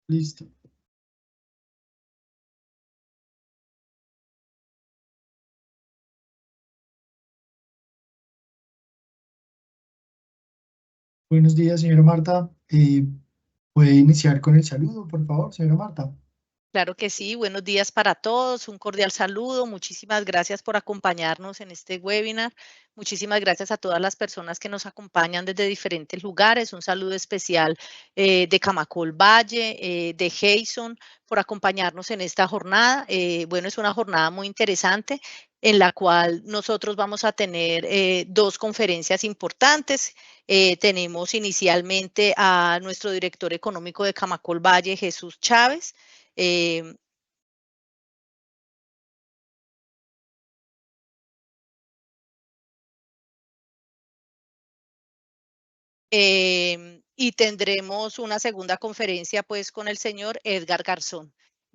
Listo. Buenos días, señora Marta. ¿Puede iniciar con el saludo, por favor, señora Marta? Claro que sí, buenos días para todos, un cordial saludo, muchísimas gracias por acompañarnos en este webinar, muchísimas gracias a todas las personas que nos acompañan desde diferentes lugares, un saludo especial de Camacol Valle, de Jason, por acompañarnos en esta jornada. Bueno, es una jornada muy interesante en la cual nosotros vamos a tener dos conferencias importantes. Tenemos inicialmente a nuestro director económico de Camacol Valle, Jesús Chávez. Eh, y tendremos una segunda conferencia pues con el señor Edgar Garzón.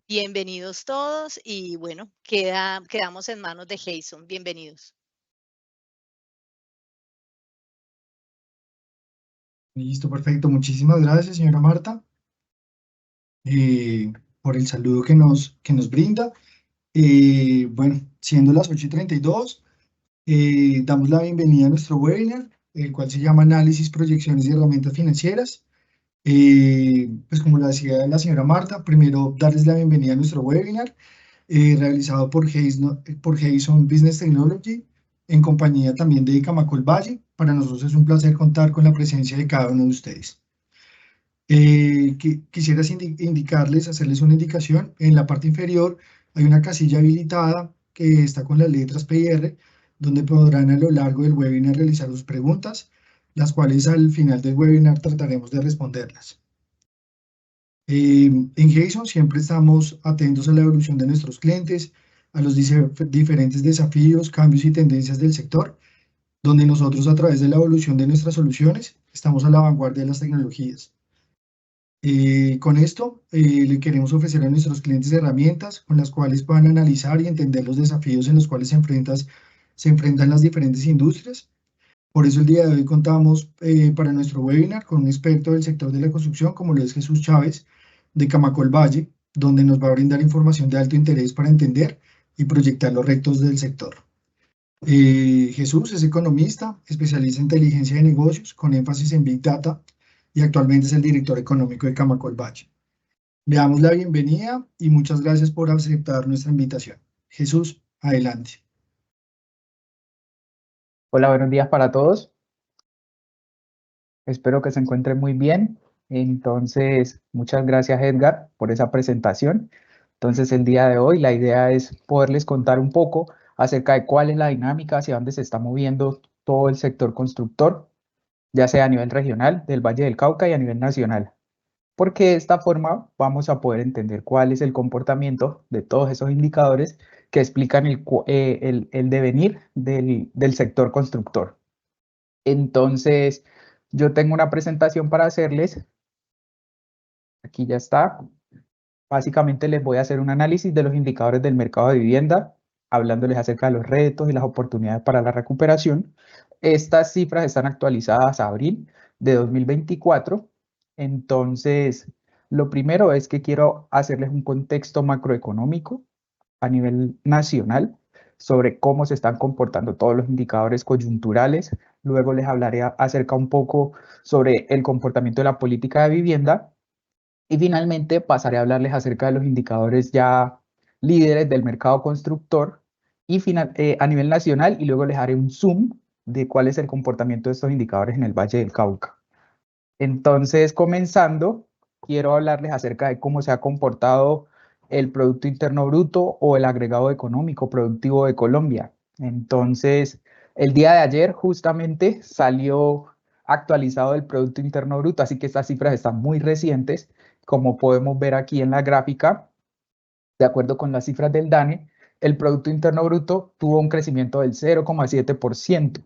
Bienvenidos todos y bueno, quedamos en manos de Jason. Bienvenidos. Listo, perfecto. Muchísimas gracias, señora Marta, por el saludo que nos brinda. Bueno, siendo las 8:32, damos la bienvenida a nuestro webinar, el cual se llama Análisis, Proyecciones y Herramientas Financieras. Pues como lo decía la señora Marta, primero darles la bienvenida a nuestro webinar, realizado por Jason Business Technology, en compañía también de Camacol Valle. Para nosotros es un placer contar con la presencia de cada uno de ustedes. Quisiera indicarles, hacerles una indicación. En la parte inferior hay una casilla habilitada que está con las letras P y R, donde podrán a lo largo del webinar realizar sus preguntas, las cuales al final del webinar trataremos de responderlas. En Jason siempre estamos atentos a la evolución de nuestros clientes, a los diferentes desafíos, cambios y tendencias del sector, donde nosotros a través de la evolución de nuestras soluciones estamos a la vanguardia de las tecnologías. Con esto le queremos ofrecer a nuestros clientes herramientas con las cuales puedan analizar y entender los desafíos en los cuales se enfrentan las diferentes industrias. Por eso el día de hoy contamos para nuestro webinar con un experto del sector de la construcción, como lo es Jesús Chávez, de Camacol Valle, donde nos va a brindar información de alto interés para entender y proyectar los retos del sector. Jesús es economista, especialista en inteligencia de negocios, con énfasis en Big Data, y actualmente es el director económico de Camacol Valle. Le damos la bienvenida y muchas gracias por aceptar nuestra invitación. Jesús, adelante. Hola, buenos días para todos. Espero que se encuentren muy bien. Entonces, muchas gracias Edgar por esa presentación. Entonces, el día de hoy la idea es poderles contar un poco acerca de cuál es la dinámica, hacia dónde se está moviendo todo el sector constructor, ya sea a nivel regional del Valle del Cauca y a nivel nacional. Porque de esta forma vamos a poder entender cuál es el comportamiento de todos esos indicadores que explican el devenir del sector constructor. Entonces, yo tengo una presentación para hacerles. Aquí ya está. Básicamente les voy a hacer un análisis de los indicadores del mercado de vivienda, hablándoles acerca de los retos y las oportunidades para la recuperación. Estas cifras están actualizadas a abril de 2024. Entonces, lo primero es que quiero hacerles un contexto macroeconómico a nivel nacional sobre cómo se están comportando todos los indicadores coyunturales. Luego les hablaré acerca un poco sobre el comportamiento de la política de vivienda. Y finalmente pasaré a hablarles acerca de los indicadores ya líderes del mercado constructor a nivel nacional, y luego les haré un zoom de cuál es el comportamiento de estos indicadores en el Valle del Cauca. Entonces, comenzando, quiero hablarles acerca de cómo se ha comportado el Producto Interno Bruto o el agregado económico productivo de Colombia. Entonces, el día de ayer justamente salió actualizado el Producto Interno Bruto, así que estas cifras están muy recientes. Como podemos ver aquí en la gráfica, de acuerdo con las cifras del DANE, el Producto Interno Bruto tuvo un crecimiento del 0,7%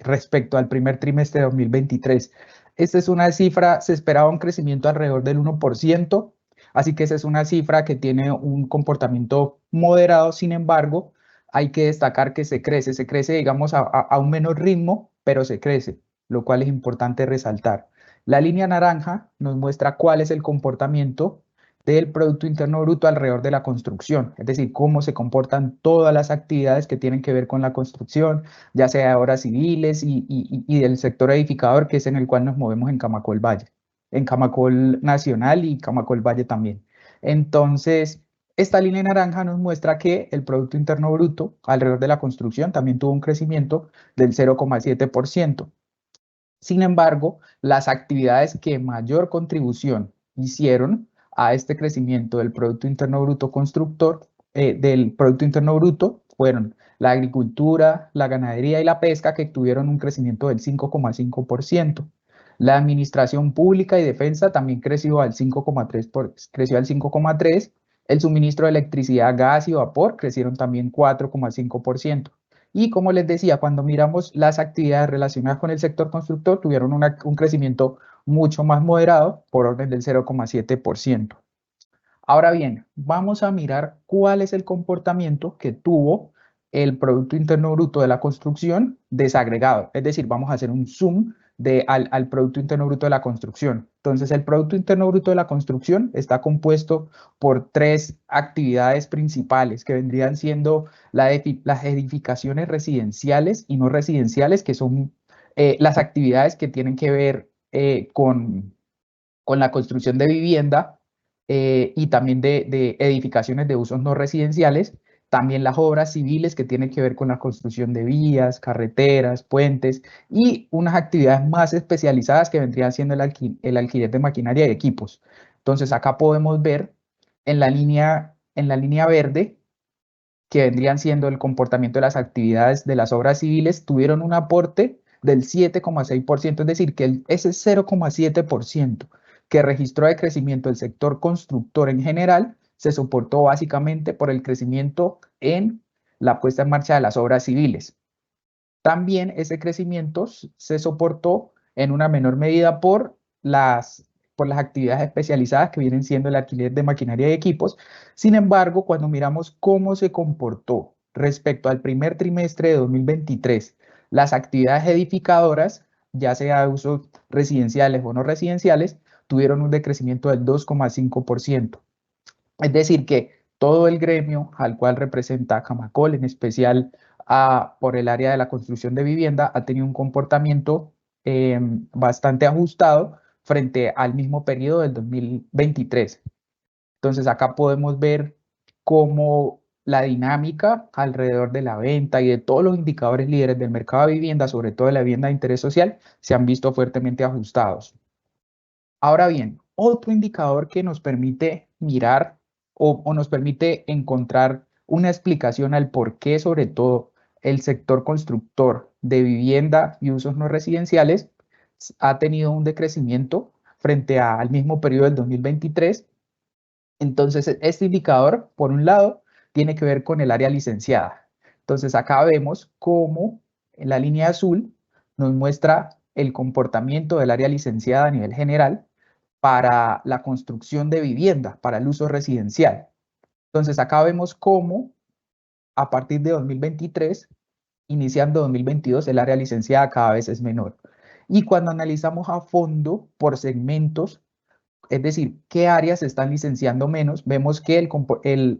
respecto al primer trimestre de 2023. Esta es una cifra, se esperaba un crecimiento alrededor del 1%, así que esa es una cifra que tiene un comportamiento moderado. Sin embargo, hay que destacar que se crece, digamos, a un menor ritmo, pero se crece, lo cual es importante resaltar. La línea naranja nos muestra cuál es el comportamiento del Producto Interno Bruto alrededor de la construcción, es decir, cómo se comportan todas las actividades que tienen que ver con la construcción, ya sea de obras civiles y del sector edificador, que es en el cual nos movemos en Camacol Valle, en Camacol Nacional y Camacol Valle también. Entonces, esta línea naranja nos muestra que el Producto Interno Bruto alrededor de la construcción también tuvo un crecimiento del 0,7%. Sin embargo, las actividades que mayor contribución hicieron a este crecimiento del Producto Interno Bruto del Producto Interno Bruto fueron la agricultura, la ganadería y la pesca, que tuvieron un crecimiento del 5,5%. La administración pública y defensa también creció al 5,3%. El suministro de electricidad, gas y vapor crecieron también 4,5%. Y como les decía, cuando miramos las actividades relacionadas con el sector constructor, tuvieron un crecimiento mucho más moderado, por orden del 0,7%. Ahora bien, vamos a mirar cuál es el comportamiento que tuvo el Producto Interno Bruto de la construcción desagregado. Es decir, vamos a hacer un zoom al Producto Interno Bruto de la construcción. Entonces, el Producto Interno Bruto de la construcción está compuesto por 3 actividades principales, que vendrían siendo las edificaciones residenciales y no residenciales, que son las actividades que tienen que ver con la construcción de vivienda, y también de edificaciones de usos no residenciales, también las obras civiles que tienen que ver con la construcción de vías, carreteras, puentes, y unas actividades más especializadas que vendrían siendo el alquiler de maquinaria y equipos. Entonces acá podemos ver en la línea verde, que vendrían siendo el comportamiento de las actividades de las obras civiles, tuvieron un aporte del 7,6%, es decir, que ese 0,7% que registró de crecimiento el sector constructor en general se soportó básicamente por el crecimiento en la puesta en marcha de las obras civiles. También ese crecimiento se soportó en una menor medida por las actividades especializadas que vienen siendo el alquiler de maquinaria y equipos. Sin embargo, cuando miramos cómo se comportó respecto al primer trimestre de 2023, las actividades edificadoras, ya sea de usos residenciales o no residenciales, tuvieron un decrecimiento del 2,5%. Es decir, que todo el gremio al cual representa Camacol, en especial por el área de la construcción de vivienda, ha tenido un comportamiento bastante ajustado frente al mismo periodo del 2023. Entonces acá podemos ver cómo la dinámica alrededor de la venta y de todos los indicadores líderes del mercado de vivienda, sobre todo de la vivienda de interés social, se han visto fuertemente ajustados. Ahora bien, otro indicador que nos permite mirar o nos permite encontrar una explicación al por qué, sobre todo, el sector constructor de vivienda y usos no residenciales ha tenido un decrecimiento frente al mismo periodo del 2023. Entonces, este indicador, por un lado, tiene que ver con el área licenciada. Entonces, acá vemos cómo en la línea azul nos muestra el comportamiento del área licenciada a nivel general para la construcción de vivienda, para el uso residencial. Entonces, acá vemos cómo a partir de 2023, iniciando 2022, el área licenciada cada vez es menor. Y cuando analizamos a fondo por segmentos, es decir, qué áreas se están licenciando menos, vemos que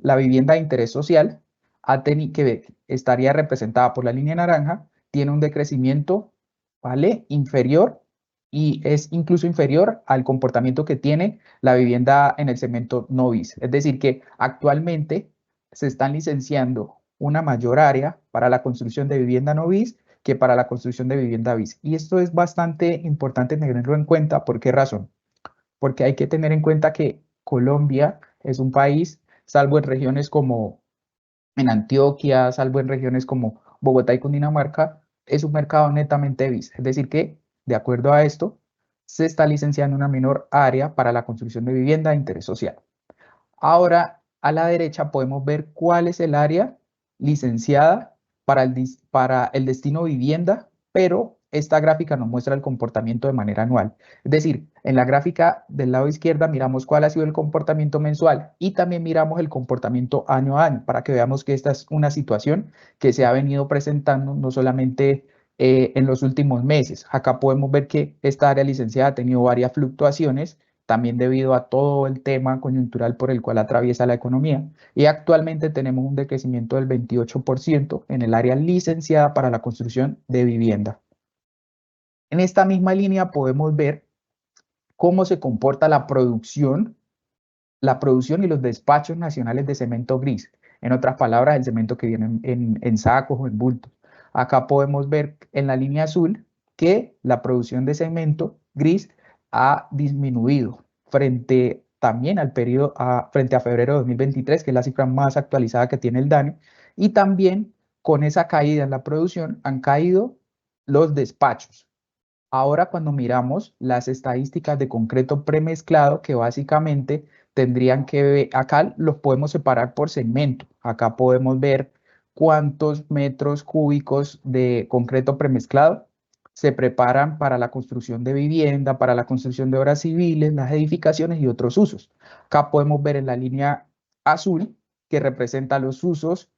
la vivienda de interés social, que estaría representada por la línea naranja, tiene un decrecimiento, ¿vale?, inferior, y es incluso inferior al comportamiento que tiene la vivienda en el segmento no bis. Es decir, que actualmente se están licenciando una mayor área para la construcción de vivienda no bis que para la construcción de vivienda bis. Y esto es bastante importante tenerlo en cuenta. ¿Por qué razón? Porque hay que tener en cuenta que Colombia es un país, salvo en regiones como en Antioquia, salvo en regiones como Bogotá y Cundinamarca, es un mercado netamente bis. Es decir que, de acuerdo a esto, se está licenciando una menor área para la construcción de vivienda de interés social. Ahora, a la derecha podemos ver cuál es el área licenciada para el destino vivienda, pero esta gráfica nos muestra el comportamiento de manera anual. Es decir, en la gráfica del lado izquierda miramos cuál ha sido el comportamiento mensual y también miramos el comportamiento año a año para que veamos que esta es una situación que se ha venido presentando no solamente en los últimos meses. Acá podemos ver que esta área licenciada ha tenido varias fluctuaciones, también debido a todo el tema coyuntural por el cual atraviesa la economía. Y actualmente tenemos un decrecimiento del 28% en el área licenciada para la construcción de vivienda. En esta misma línea podemos ver cómo se comporta la producción y los despachos nacionales de cemento gris. En otras palabras, el cemento que viene en sacos o en bultos. Acá podemos ver en la línea azul que la producción de cemento gris ha disminuido frente también al periodo, frente a febrero de 2023, que es la cifra más actualizada que tiene el DANE, y también con esa caída en la producción han caído los despachos. Ahora cuando miramos las estadísticas de concreto premezclado, que básicamente tendrían que ver, acá los podemos separar por segmento. Acá podemos ver cuántos metros cúbicos de concreto premezclado se preparan para la construcción de vivienda, para la construcción de obras civiles, las edificaciones y otros usos. Acá podemos ver en la línea azul que representa los usos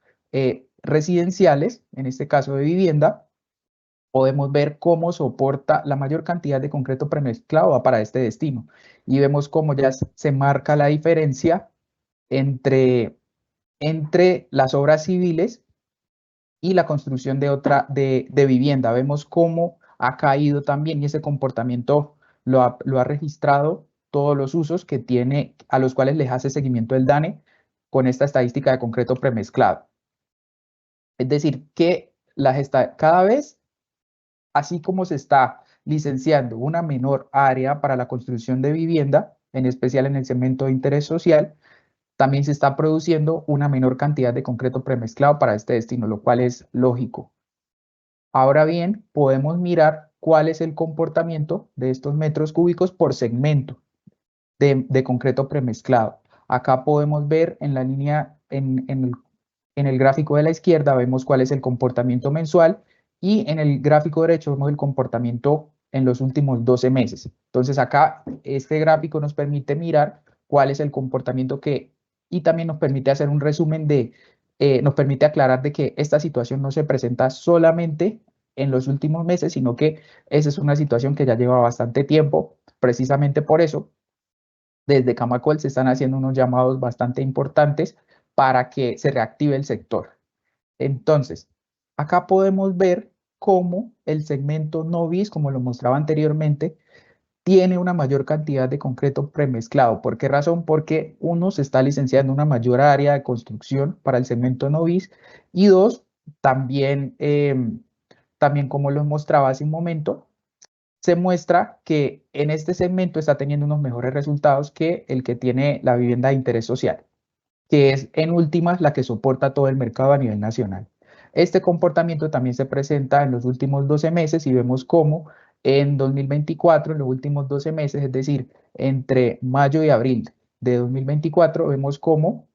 residenciales, en este caso de vivienda. Podemos ver cómo soporta la mayor cantidad de concreto premezclado para este destino. Y vemos cómo ya se marca la diferencia entre las obras civiles y la construcción de vivienda. Vemos cómo ha caído también y ese comportamiento lo ha registrado todos los usos que tiene, a los cuales les hace seguimiento el DANE con esta estadística de concreto premezclado. Es decir, que cada vez, así como se está licenciando una menor área para la construcción de vivienda, en especial en el segmento de interés social, también se está produciendo una menor cantidad de concreto premezclado para este destino, lo cual es lógico. Ahora bien, podemos mirar cuál es el comportamiento de estos metros cúbicos por segmento de concreto premezclado. Acá podemos ver en la línea, en el gráfico de la izquierda, vemos cuál es el comportamiento mensual y en el gráfico derecho vemos el comportamiento en los últimos 12 meses. Entonces acá este gráfico nos permite mirar cuál es el comportamiento y también nos permite hacer un resumen nos permite aclarar de que esta situación no se presenta solamente en los últimos meses, sino que esa es una situación que ya lleva bastante tiempo. Precisamente por eso, desde Camacol se están haciendo unos llamados bastante importantes para que se reactive el sector. Entonces, acá podemos ver cómo el segmento Novis, como lo mostraba anteriormente, tiene una mayor cantidad de concreto premezclado. ¿Por qué razón? Porque uno, se está licenciando una mayor área de construcción para el segmento Novis y dos, también como lo mostraba hace un momento, se muestra que en este segmento está teniendo unos mejores resultados que el que tiene la vivienda de interés social, que es en últimas la que soporta todo el mercado a nivel nacional. Este comportamiento también se presenta en los últimos 12 meses y vemos cómo en 2024, en los últimos 12 meses, es decir, entre mayo y abril de 2024, vemos cómo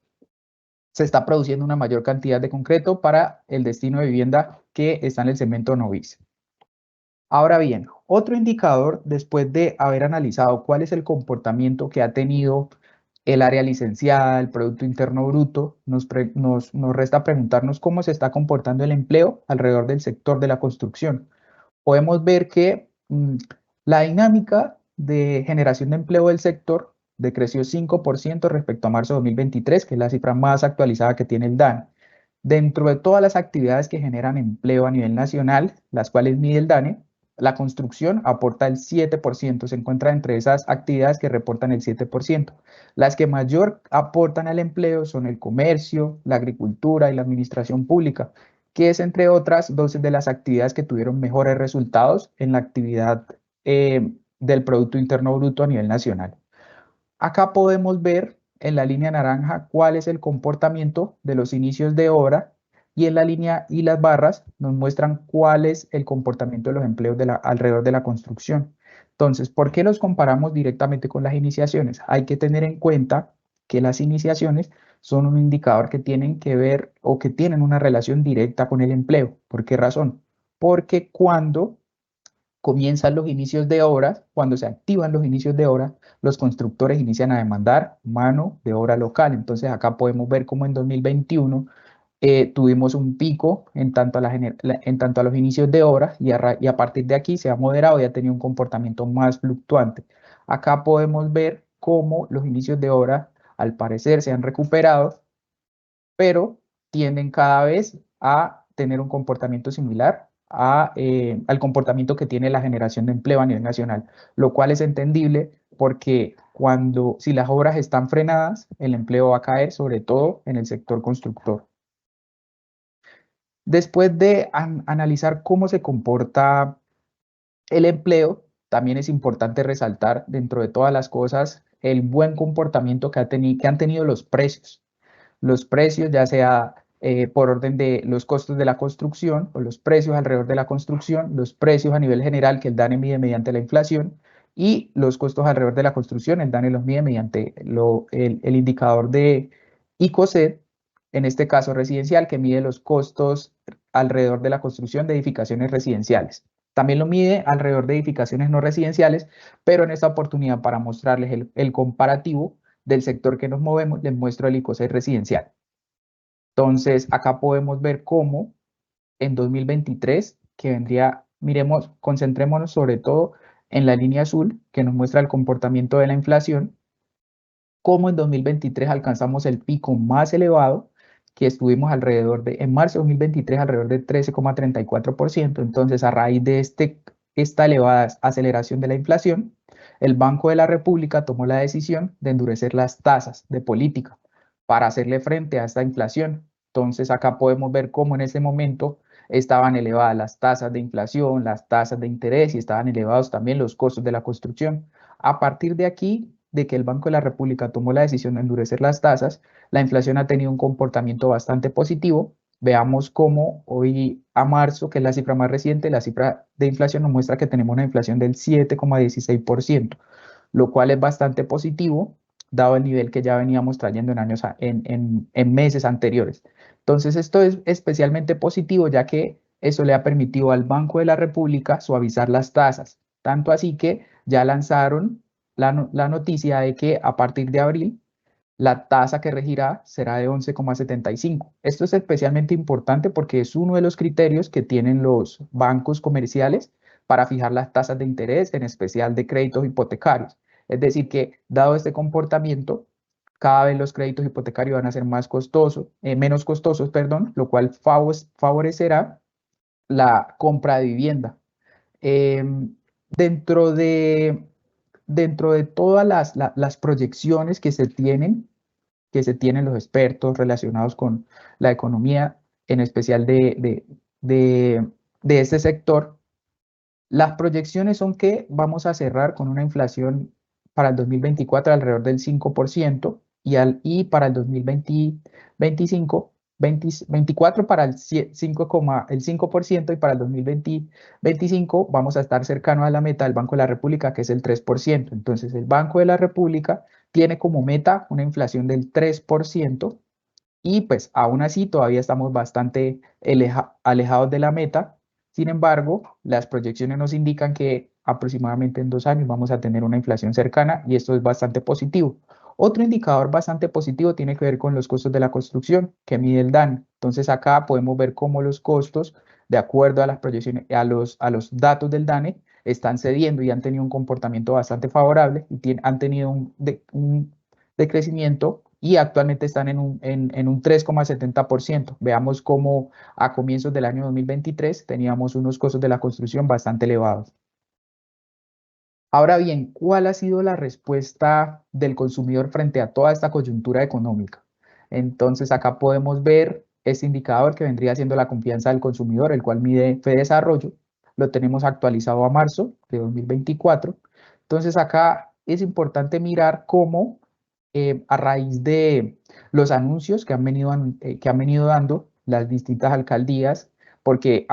se está produciendo una mayor cantidad de concreto para el destino de vivienda que está en el segmento Novis. Ahora bien, otro indicador, después de haber analizado cuál es el comportamiento que ha tenido el área licenciada, el Producto Interno Bruto, nos resta preguntarnos cómo se está comportando el empleo alrededor del sector de la construcción. Podemos ver que la dinámica de generación de empleo del sector decreció 5% respecto a marzo de 2023, que es la cifra más actualizada que tiene el DANE. Dentro de todas las actividades que generan empleo a nivel nacional, las cuales mide el DANE, la construcción aporta el 7%, se encuentra entre esas actividades que reportan el 7%. Las que mayor aportan al empleo son el comercio, la agricultura y la administración pública, que es entre otras dos de las actividades que tuvieron mejores resultados en la actividad del Producto Interno Bruto a nivel nacional. Acá podemos ver en la línea naranja cuál es el comportamiento de los inicios de obra y en la línea y las barras nos muestran cuál es el comportamiento de los empleos alrededor de la construcción. Entonces, ¿por qué los comparamos directamente con las iniciaciones? Hay que tener en cuenta que las iniciaciones son un indicador que tienen que ver o que tienen una relación directa con el empleo. ¿Por qué razón? Porque cuando comienzan los inicios de obras, cuando se activan los inicios de obra, los constructores inician a demandar mano de obra local. Entonces acá podemos ver cómo en 2021 tuvimos un pico en tanto a los inicios de obra y a partir de aquí se ha moderado y ha tenido un comportamiento más fluctuante. Acá podemos ver cómo los inicios de obra al parecer se han recuperado, pero tienden cada vez a tener un comportamiento similar al comportamiento que tiene la generación de empleo a nivel nacional, lo cual es entendible porque si las obras están frenadas, el empleo va a caer, sobre todo en el sector constructor. Después de analizar cómo se comporta el empleo, también es importante resaltar, dentro de todas las cosas, el buen comportamiento que han tenido los precios. Los precios, ya sea por orden de los costos de la construcción o los precios alrededor de la construcción, los precios a nivel general que el DANE mide mediante la inflación y los costos alrededor de la construcción, el DANE los mide mediante el indicador de ICOSED, en este caso residencial, que mide los costos alrededor de la construcción de edificaciones residenciales. También lo mide alrededor de edificaciones no residenciales, pero en esta oportunidad, para mostrarles el comparativo del sector que nos movemos, les muestro el ICOSED residencial. Entonces, acá podemos ver cómo en 2023, concentrémonos sobre todo en la línea azul, que nos muestra el comportamiento de la inflación, cómo en 2023 alcanzamos el pico más elevado, que estuvimos en marzo de 2023, alrededor de 13,34%. Entonces, a raíz de esta elevada aceleración de la inflación, el Banco de la República tomó la decisión de endurecer las tasas de política para hacerle frente a esta inflación. Entonces, acá podemos ver cómo en ese momento estaban elevadas las tasas de inflación, las tasas de interés y estaban elevados también los costos de la construcción. A partir de aquí, de que el Banco de la República tomó la decisión de endurecer las tasas, la inflación ha tenido un comportamiento bastante positivo. Veamos cómo hoy a marzo, que es la cifra más reciente, la cifra de inflación nos muestra que tenemos una inflación del 7,16%, lo cual es bastante positivo, dado el nivel que ya veníamos trayendo en meses anteriores. Entonces, esto es especialmente positivo, ya que eso le ha permitido al Banco de la República suavizar las tasas, tanto así que ya lanzaron la noticia de que a partir de abril la tasa que regirá será de 11,75. Esto es especialmente importante porque es uno de los criterios que tienen los bancos comerciales para fijar las tasas de interés, en especial de créditos hipotecarios. Es decir, que dado este comportamiento, cada vez los créditos hipotecarios van a ser menos costosos, lo cual favorecerá la compra de vivienda. Dentro de todas las proyecciones que se tienen los expertos relacionados con la economía, en especial de este sector, las proyecciones son que vamos a cerrar con una inflación para el 2024 alrededor del 5% y para el 2024 para el 5% y para el 2025 vamos a estar cercanos a la meta del Banco de la República, que es el 3%. Entonces, el Banco de la República tiene como meta una inflación del 3% y pues aún así todavía estamos bastante alejados de la meta. Sin embargo, las proyecciones nos indican que aproximadamente en 2 años vamos a tener una inflación cercana y esto es bastante positivo. Otro indicador bastante positivo tiene que ver con los costos de la construcción que mide el DANE. Entonces acá podemos ver cómo los costos, de acuerdo a las proyecciones, a los datos del DANE, están cediendo y han tenido un comportamiento bastante favorable y han tenido un decrecimiento y actualmente están en un 3,70%. Veamos cómo a comienzos del año 2023 teníamos unos costos de la construcción bastante elevados. Ahora bien, ¿cuál ha sido la respuesta del consumidor frente a toda esta coyuntura económica? Entonces acá podemos ver este indicador que vendría siendo la confianza del consumidor, el cual mide Fedesarrollo. Lo tenemos actualizado a marzo de 2024. Entonces acá es importante mirar cómo a raíz de los anuncios que han venido dando las distintas alcaldías, porque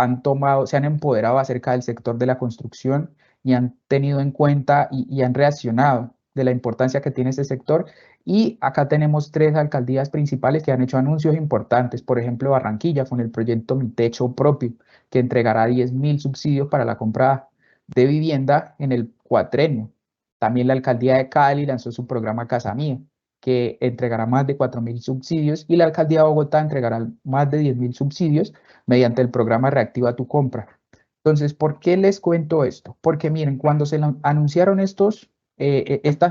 se han empoderado acerca del sector de la construcción y han tenido en cuenta y han reaccionado de la importancia que tiene ese sector. Y acá tenemos 3 alcaldías principales que han hecho anuncios importantes. Por ejemplo, Barranquilla con el proyecto Mi Techo Propio, que entregará 10.000 subsidios para la compra de vivienda en el cuatrenio. También la alcaldía de Cali lanzó su programa Casa Mía. que entregará más de 4.000 subsidios, y la Alcaldía de Bogotá entregará más de 10.000 subsidios mediante el programa Reactiva tu Compra. Entonces, ¿por qué les cuento esto? Porque miren, cuando se anunciaron estas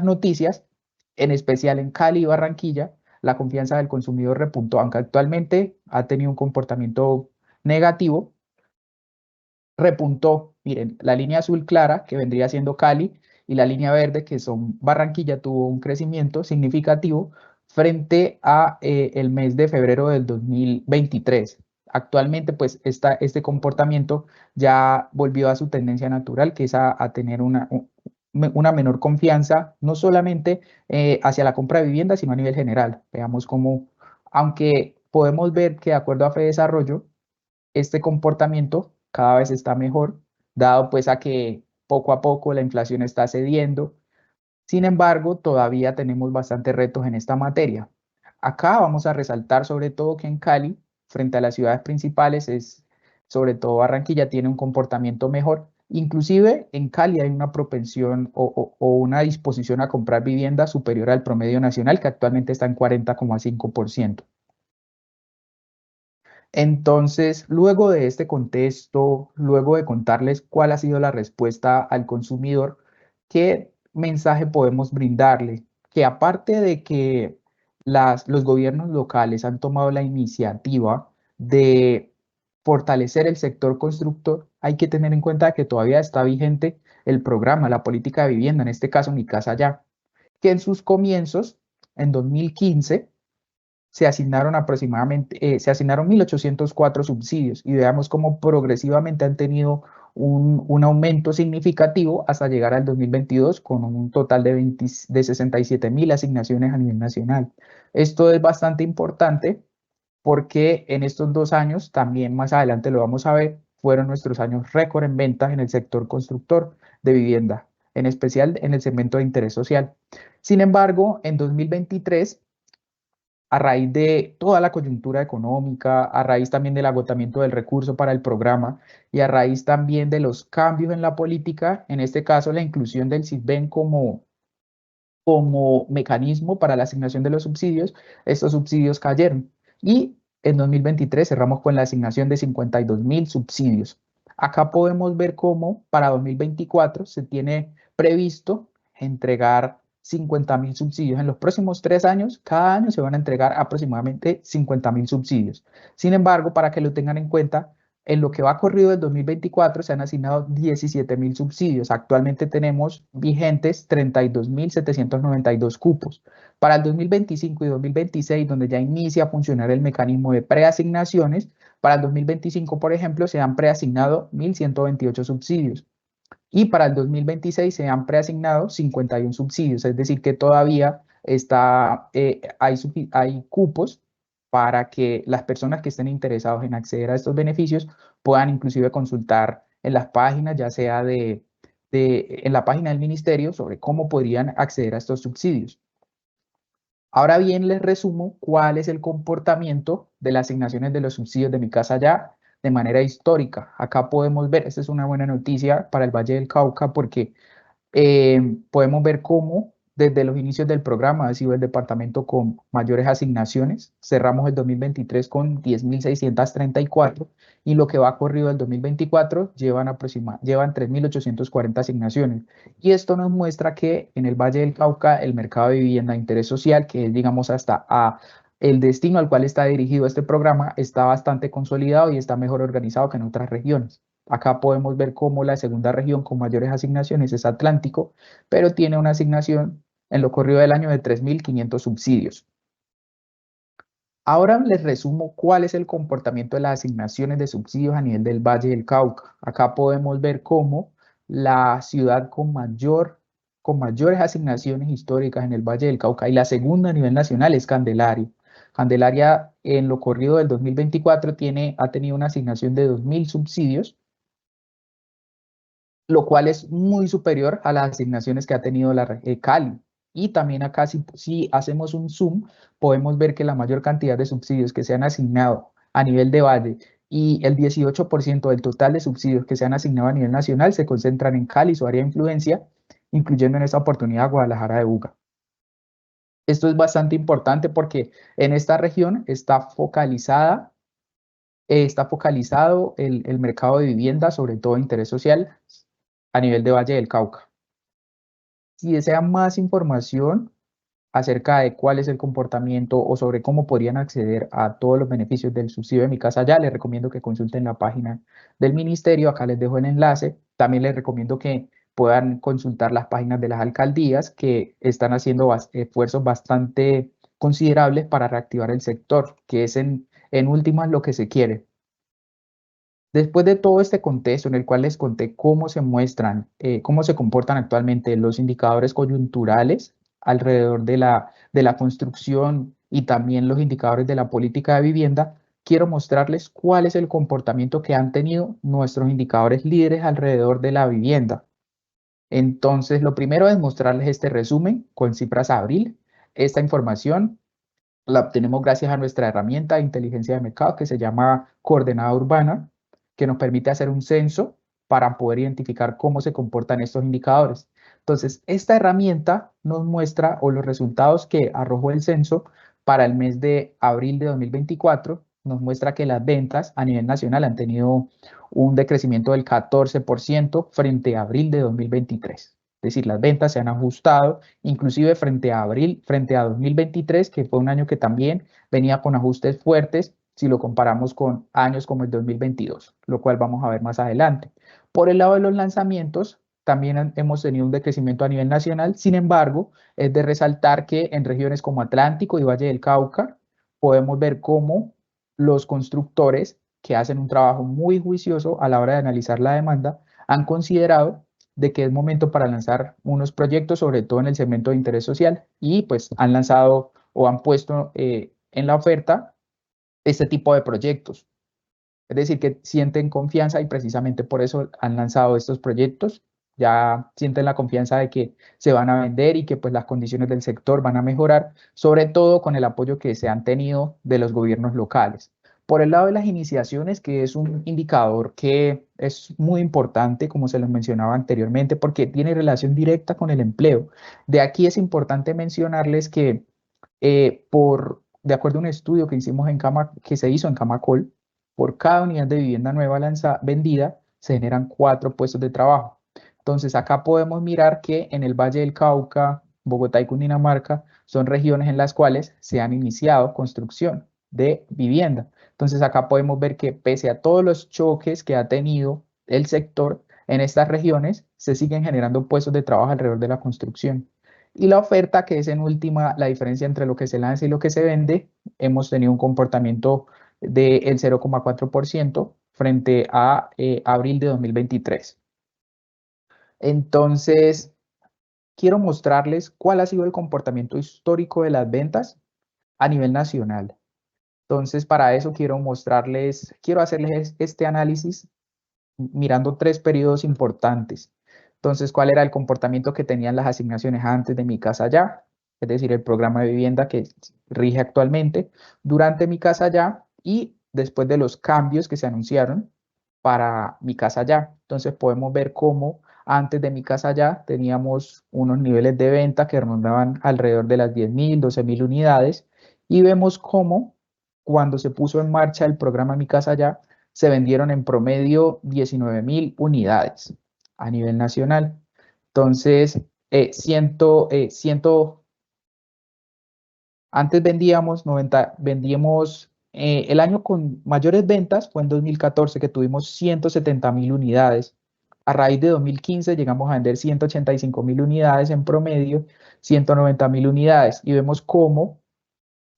noticias, en especial en Cali y Barranquilla, la confianza del consumidor repuntó, aunque actualmente ha tenido un comportamiento negativo, repuntó. Miren, la línea azul clara, que vendría siendo Cali, y la línea verde, que son Barranquilla, tuvo un crecimiento significativo frente a el mes de febrero del 2023. Actualmente, pues, este comportamiento ya volvió a su tendencia natural, que es a tener una menor confianza, no solamente hacia la compra de vivienda, sino a nivel general. Veamos cómo, aunque podemos ver que de acuerdo a FEDesarrollo, este comportamiento cada vez está mejor, dado pues a que poco a poco la inflación está cediendo. Sin embargo, todavía tenemos bastantes retos en esta materia. Acá vamos a resaltar sobre todo que en Cali, frente a las ciudades principales, sobre todo Barranquilla, tiene un comportamiento mejor. Inclusive en Cali hay una propensión o una disposición a comprar vivienda superior al promedio nacional, que actualmente está en 40,5%. Entonces, luego de este contexto, luego de contarles cuál ha sido la respuesta al consumidor, ¿qué mensaje podemos brindarle? Que aparte de que los gobiernos locales han tomado la iniciativa de fortalecer el sector constructor, hay que tener en cuenta que todavía está vigente el programa, la política de vivienda, en este caso Mi Casa Ya, que en sus comienzos, en 2015, se asignaron 1.804 subsidios, y veamos cómo progresivamente han tenido un aumento significativo hasta llegar al 2022 con un total de 67.000 asignaciones a nivel nacional. Esto es bastante importante porque en estos 2 años, también más adelante lo vamos a ver, fueron nuestros años récord en ventas en el sector constructor de vivienda, en especial en el segmento de interés social. Sin embargo, en 2023, a raíz de toda la coyuntura económica, a raíz también del agotamiento del recurso para el programa y a raíz también de los cambios en la política, en este caso la inclusión del SISBEN como mecanismo para la asignación de los subsidios, estos subsidios cayeron. Y en 2023 cerramos con la asignación de 52.000 subsidios. Acá podemos ver cómo para 2024 se tiene previsto entregar 50.000 subsidios. En los próximos 3 años, cada año se van a entregar aproximadamente 50.000 subsidios. Sin embargo, para que lo tengan en cuenta, en lo que va corrido del 2024 se han asignado 17.000 subsidios. Actualmente tenemos vigentes 32.792 cupos. Para el 2025 y 2026, donde ya inicia a funcionar el mecanismo de preasignaciones, para el 2025, por ejemplo, se han preasignado 1.128 subsidios. Y para el 2026 se han preasignado 51 subsidios, es decir, que todavía hay cupos para que las personas que estén interesadas en acceder a estos beneficios puedan inclusive consultar en las páginas, ya sea en la página del ministerio, sobre cómo podrían acceder a estos subsidios. Ahora bien, les resumo cuál es el comportamiento de las asignaciones de los subsidios de Mi Casa Ya de manera histórica. Acá podemos ver, esta es una buena noticia para el Valle del Cauca, porque podemos ver cómo desde los inicios del programa ha sido el departamento con mayores asignaciones. Cerramos el 2023 con 10.634 y lo que va corrido del 2024 llevan 3.840 asignaciones. Y esto nos muestra que en el Valle del Cauca el mercado de vivienda de interés social, que es, digamos, el destino al cual está dirigido este programa, está bastante consolidado y está mejor organizado que en otras regiones. Acá podemos ver cómo la segunda región con mayores asignaciones es Atlántico, pero tiene una asignación en lo corrido del año de 3.500 subsidios. Ahora les resumo cuál es el comportamiento de las asignaciones de subsidios a nivel del Valle del Cauca. Acá podemos ver cómo la ciudad con mayores asignaciones históricas en el Valle del Cauca y la segunda a nivel nacional es Candelaria. Candelaria en lo corrido del 2024 ha tenido una asignación de 2.000 subsidios, lo cual es muy superior a las asignaciones que ha tenido Cali. Y también acá, si hacemos un zoom, podemos ver que la mayor cantidad de subsidios que se han asignado a nivel de Valle y el 18% del total de subsidios que se han asignado a nivel nacional se concentran en Cali, su área de influencia, incluyendo en esta oportunidad Guadalajara de Buga. Esto es bastante importante porque en esta región está focalizado el mercado de vivienda, sobre todo de interés social, a nivel de Valle del Cauca. Si desean más información acerca de cuál es el comportamiento o sobre cómo podrían acceder a todos los beneficios del subsidio de Mi Casa Ya, les recomiendo que consulten la página del ministerio. Acá les dejo el enlace. También les recomiendo que puedan consultar las páginas de las alcaldías que están haciendo esfuerzos bastante considerables para reactivar el sector, que es en últimas lo que se quiere. Después de todo este contexto en el cual les conté cómo se muestran, cómo se comportan actualmente los indicadores coyunturales alrededor de la construcción y también los indicadores de la política de vivienda, quiero mostrarles cuál es el comportamiento que han tenido nuestros indicadores líderes alrededor de la vivienda. Entonces, lo primero es mostrarles este resumen con cifras a abril. Esta información la obtenemos gracias a nuestra herramienta de inteligencia de mercado que se llama Coordenada Urbana, que nos permite hacer un censo para poder identificar cómo se comportan estos indicadores. Entonces, esta herramienta nos muestra los resultados que arrojó el censo para el mes de abril de 2024, nos muestra que las ventas a nivel nacional han tenido un decrecimiento del 14% frente a abril de 2023. Es decir, las ventas se han ajustado, inclusive frente a abril, frente a 2023, que fue un año que también venía con ajustes fuertes, si lo comparamos con años como el 2022, lo cual vamos a ver más adelante. Por el lado de los lanzamientos, también hemos tenido un decrecimiento a nivel nacional. Sin embargo, es de resaltar que en regiones como Atlántico y Valle del Cauca, podemos ver cómo los constructores, que hacen un trabajo muy juicioso a la hora de analizar la demanda, han considerado de que es momento para lanzar unos proyectos, sobre todo en el segmento de interés social, y pues han lanzado o han puesto en la oferta este tipo de proyectos. Es decir, que sienten confianza y precisamente por eso han lanzado estos proyectos. Ya sienten la confianza de que se van a vender y que pues las condiciones del sector van a mejorar, sobre todo con el apoyo que se han tenido de los gobiernos locales. Por el lado de las iniciaciones, que es un indicador que es muy importante, como se los mencionaba anteriormente, porque tiene relación directa con el empleo. De aquí es importante mencionarles que de acuerdo a un estudio que hicimos que se hizo en Camacol, por cada unidad de vivienda nueva vendida, se generan 4 puestos de trabajo. Entonces, acá podemos mirar que en el Valle del Cauca, Bogotá y Cundinamarca son regiones en las cuales se han iniciado construcción de vivienda. Entonces, acá podemos ver que pese a todos los choques que ha tenido el sector, en estas regiones se siguen generando puestos de trabajo alrededor de la construcción. Y la oferta, que es en última la diferencia entre lo que se lanza y lo que se vende, hemos tenido un comportamiento del 0,4% frente a abril de 2023. Entonces, quiero mostrarles cuál ha sido el comportamiento histórico de las ventas a nivel nacional. Entonces, para eso quiero hacerles este análisis mirando 3 periodos importantes. Entonces, ¿cuál era el comportamiento que tenían las asignaciones antes de Mi Casa Ya? Es decir, el programa de vivienda que rige actualmente, durante Mi Casa Ya y después de los cambios que se anunciaron para Mi Casa Ya. Entonces, podemos ver cómo antes de Mi Casa Ya teníamos unos niveles de venta que rondaban alrededor de las 10.000, 12.000 unidades y vemos cómo cuando se puso en marcha el programa Mi Casa Ya, se vendieron en promedio 19.000 unidades a nivel nacional. Entonces, antes vendíamos el año con mayores ventas fue en 2014, que tuvimos 170.000 unidades. A raíz de 2015 llegamos a vender 185.000 unidades en promedio, 190.000 unidades. Y vemos cómo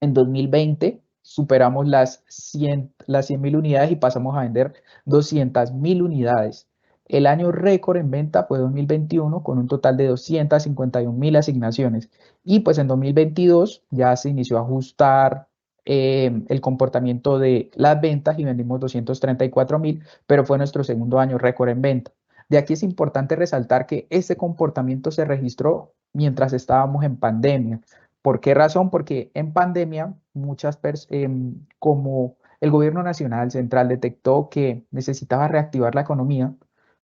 en 2020 superamos las 100.000 unidades y pasamos a vender 200.000 unidades. El año récord en venta fue 2021 con un total de 251.000 asignaciones. Y pues en 2022 ya se inició a ajustar el comportamiento de las ventas y vendimos 234.000, pero fue nuestro segundo año récord en venta. De aquí es importante resaltar que este comportamiento se registró mientras estábamos en pandemia. ¿Por qué razón? Porque en pandemia como el gobierno nacional central detectó que necesitaba reactivar la economía,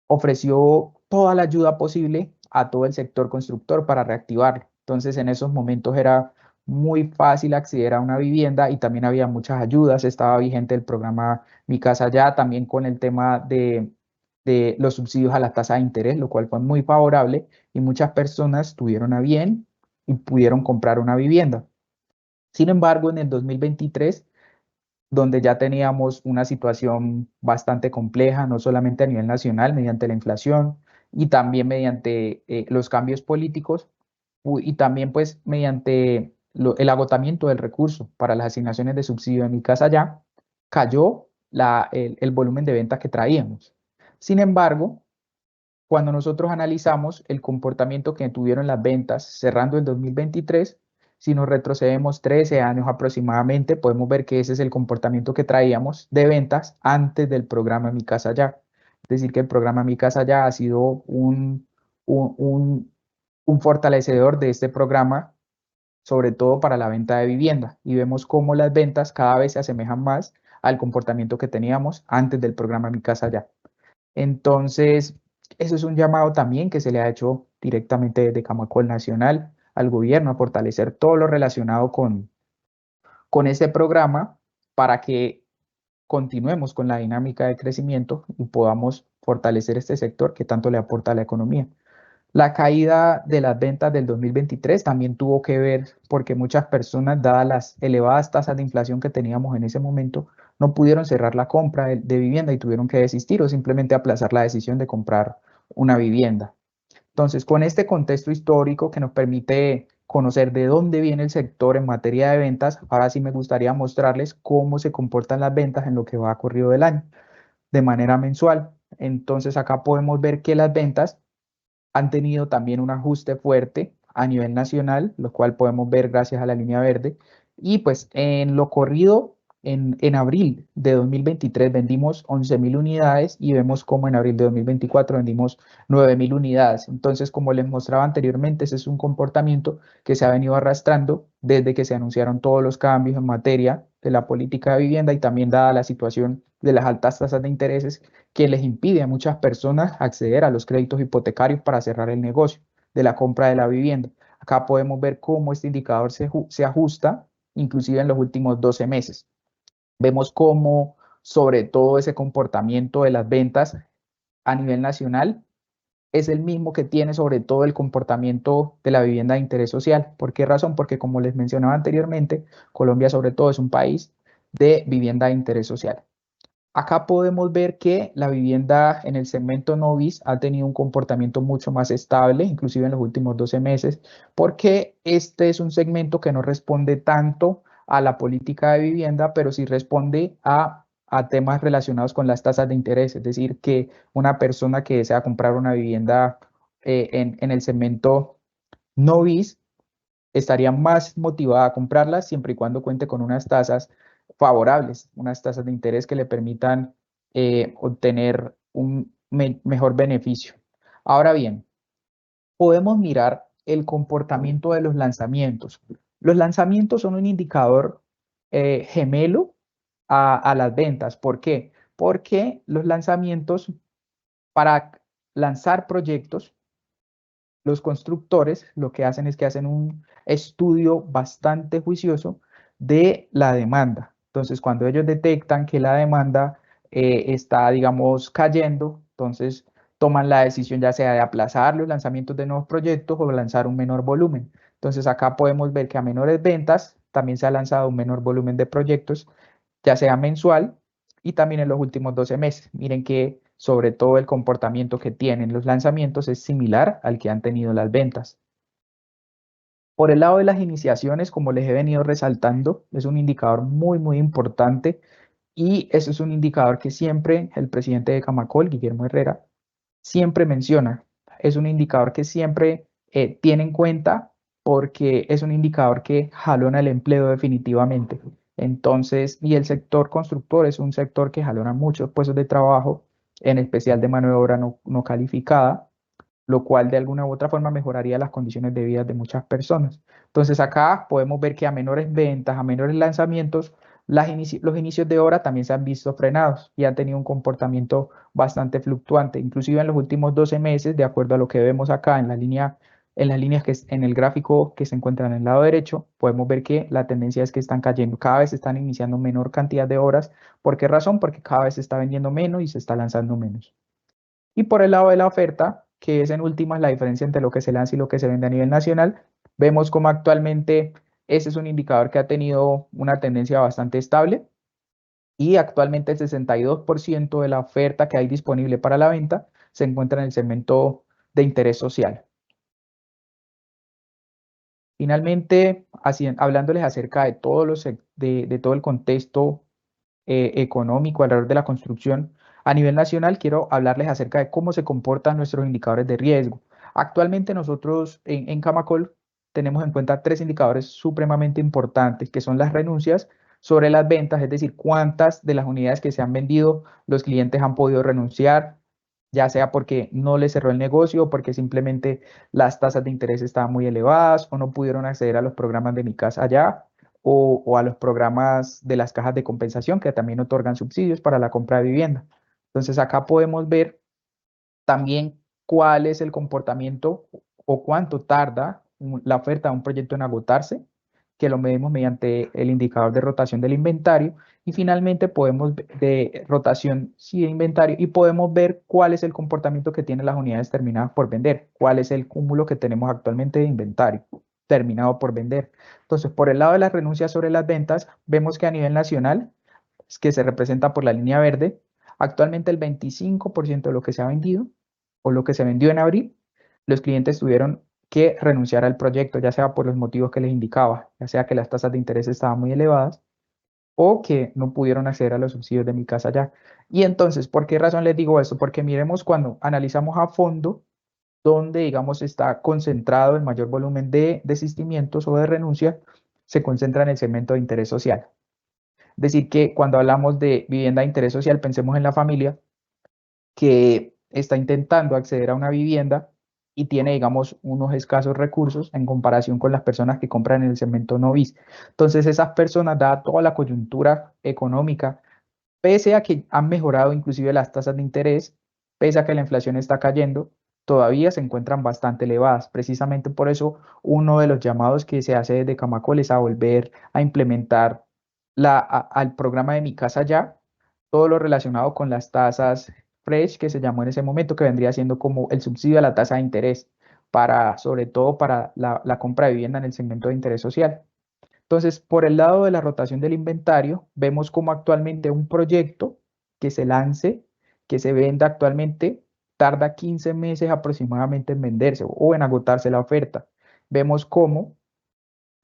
ofreció toda la ayuda posible a todo el sector constructor para reactivarlo. Entonces, en esos momentos era muy fácil acceder a una vivienda y también había muchas ayudas. Estaba vigente el programa Mi Casa Ya, también con el tema de los subsidios a la tasa de interés, lo cual fue muy favorable y muchas personas tuvieron a bien y pudieron comprar una vivienda. Sin embargo, en el 2023, donde ya teníamos una situación bastante compleja, no solamente a nivel nacional, mediante la inflación y también mediante los cambios políticos y también pues mediante el agotamiento del recurso para las asignaciones de subsidio de Mi Casa Ya, cayó el volumen de ventas que traíamos. Sin embargo, cuando nosotros analizamos el comportamiento que tuvieron las ventas cerrando el 2023, si nos retrocedemos 13 años aproximadamente, podemos ver que ese es el comportamiento que traíamos de ventas antes del programa Mi Casa Ya. Es decir, que el programa Mi Casa Ya ha sido un fortalecedor de este programa, sobre todo para la venta de vivienda. Y vemos cómo las ventas cada vez se asemejan más al comportamiento que teníamos antes del programa Mi Casa Ya. Entonces, eso es un llamado también que se le ha hecho directamente desde Camacol Nacional al gobierno a fortalecer todo lo relacionado con este programa para que continuemos con la dinámica de crecimiento y podamos fortalecer este sector que tanto le aporta a la economía. La caída de las ventas del 2023 también tuvo que ver porque muchas personas, dadas las elevadas tasas de inflación que teníamos en ese momento, no pudieron cerrar la compra de vivienda y tuvieron que desistir o simplemente aplazar la decisión de comprar una vivienda. Entonces, con este contexto histórico que nos permite conocer de dónde viene el sector en materia de ventas, ahora sí me gustaría mostrarles cómo se comportan las ventas en lo que va corrido del año de manera mensual. Entonces, acá podemos ver que las ventas han tenido también un ajuste fuerte a nivel nacional, lo cual podemos ver gracias a la línea verde. Y pues en lo corrido, en abril de 2023 vendimos 11.000 unidades y vemos como en abril de 2024 vendimos 9.000 unidades. Entonces, como les mostraba anteriormente, ese es un comportamiento que se ha venido arrastrando desde que se anunciaron todos los cambios en materia de la política de vivienda y también dada la situación de las altas tasas de intereses que les impide a muchas personas acceder a los créditos hipotecarios para cerrar el negocio de la compra de la vivienda. Acá podemos ver cómo este indicador se ajusta, inclusive en los últimos 12 meses. Vemos cómo, sobre todo, ese comportamiento de las ventas a nivel nacional es el mismo que tiene sobre todo el comportamiento de la vivienda de interés social. ¿Por qué razón? Porque como les mencionaba anteriormente, Colombia sobre todo es un país de vivienda de interés social. Acá podemos ver que la vivienda en el segmento Novis ha tenido un comportamiento mucho más estable, inclusive en los últimos 12 meses, porque este es un segmento que no responde tanto a la política de vivienda, pero sí responde a temas relacionados con las tasas de interés. Es decir, que una persona que desea comprar una vivienda en el segmento Novis estaría más motivada a comprarla siempre y cuando cuente con unas tasas favorables, unas tasas de interés que le permitan obtener un mejor beneficio. Ahora bien, podemos mirar el comportamiento de los lanzamientos. Los lanzamientos son un indicador gemelo a las ventas. ¿Por qué? Porque los lanzamientos, para lanzar proyectos, los constructores lo que hacen es que hacen un estudio bastante juicioso de la demanda. Entonces, cuando ellos detectan que la demanda está, digamos, cayendo, entonces toman la decisión ya sea de aplazar los lanzamientos de nuevos proyectos o lanzar un menor volumen. Entonces, acá podemos ver que a menores ventas también se ha lanzado un menor volumen de proyectos, ya sea mensual y también en los últimos 12 meses. Miren que sobre todo el comportamiento que tienen los lanzamientos es similar al que han tenido las ventas. Por el lado de las iniciaciones, como les he venido resaltando, es un indicador muy importante y eso es un indicador que siempre el presidente de Camacol, Guillermo Herrera, siempre menciona. Es un indicador que siempre tiene en cuenta porque es un indicador que jalona el empleo definitivamente. Entonces, y el sector constructor es un sector que jalona muchos puestos de trabajo, en especial de mano de obra no calificada, lo cual de alguna u otra forma mejoraría las condiciones de vida de muchas personas. Entonces acá podemos ver que a menores ventas, a menores lanzamientos, los inicios de obra también se han visto frenados y han tenido un comportamiento bastante fluctuante. Inclusive en los últimos 12 meses, de acuerdo a lo que vemos acá en la línea En las líneas en el gráfico que se encuentran en el lado derecho, podemos ver que la tendencia es que están cayendo, cada vez están iniciando menor cantidad de obras. ¿Por qué razón? Porque cada vez se está vendiendo menos y se está lanzando menos. Y por el lado de la oferta, que es en últimas la diferencia entre lo que se lanza y lo que se vende a nivel nacional, vemos como actualmente ese es un indicador que ha tenido una tendencia bastante estable y actualmente el 62% de la oferta que hay disponible para la venta se encuentra en el segmento de interés social. Finalmente, hablándoles acerca de, de todo el contexto económico alrededor de la construcción a nivel nacional, quiero hablarles acerca de cómo se comportan nuestros indicadores de riesgo. Actualmente nosotros en Camacol tenemos en cuenta 3 indicadores supremamente importantes, que son las renuncias sobre las ventas, es decir, cuántas de las unidades que se han vendido los clientes han podido renunciar, ya sea porque no les cerró el negocio o porque simplemente las tasas de interés estaban muy elevadas o no pudieron acceder a los programas de Mi Casa Ya o a los programas de las cajas de compensación que también otorgan subsidios para la compra de vivienda. Entonces acá podemos ver también cuál es el comportamiento o cuánto tarda la oferta de un proyecto en agotarse, que lo medimos mediante el indicador de rotación del inventario. Y finalmente podemos de rotación sí, de inventario y podemos ver cuál es el comportamiento que tienen las unidades terminadas por vender, cuál es el cúmulo que tenemos actualmente de inventario terminado por vender. Entonces, por el lado de las renuncias sobre las ventas, vemos que a nivel nacional, que se representa por la línea verde, actualmente el 25% de lo que se ha vendido o lo que se vendió en abril, los clientes tuvieron que renunciar al proyecto, ya sea por los motivos que les indicaba, ya sea que las tasas de interés estaban muy elevadas o que no pudieron acceder a los subsidios de Mi Casa Ya. Y entonces, ¿por qué razón les digo esto? Porque miremos cuando analizamos a fondo donde, digamos, está concentrado el mayor volumen de desistimientos o de renuncia, se concentra en el segmento de interés social. Es decir, que cuando hablamos de vivienda de interés social, pensemos en la familia que está intentando acceder a una vivienda y tiene, digamos, unos escasos recursos en comparación con las personas que compran en el segmento no bis. Entonces, esas personas, dada toda la coyuntura económica, pese a que han mejorado inclusive las tasas de interés, pese a que la inflación está cayendo, todavía se encuentran bastante elevadas. Precisamente por eso, uno de los llamados que se hace desde Camacol es a volver a implementar al programa de Mi Casa Ya, todo lo relacionado con las tasas Fresh, que se llamó en ese momento, que vendría siendo como el subsidio a la tasa de interés, sobre todo para la compra de vivienda en el segmento de interés social. Entonces, por el lado de la rotación del inventario, vemos como actualmente un proyecto que se lance, que se venda actualmente, tarda 15 meses aproximadamente en venderse o en agotarse la oferta. Vemos cómo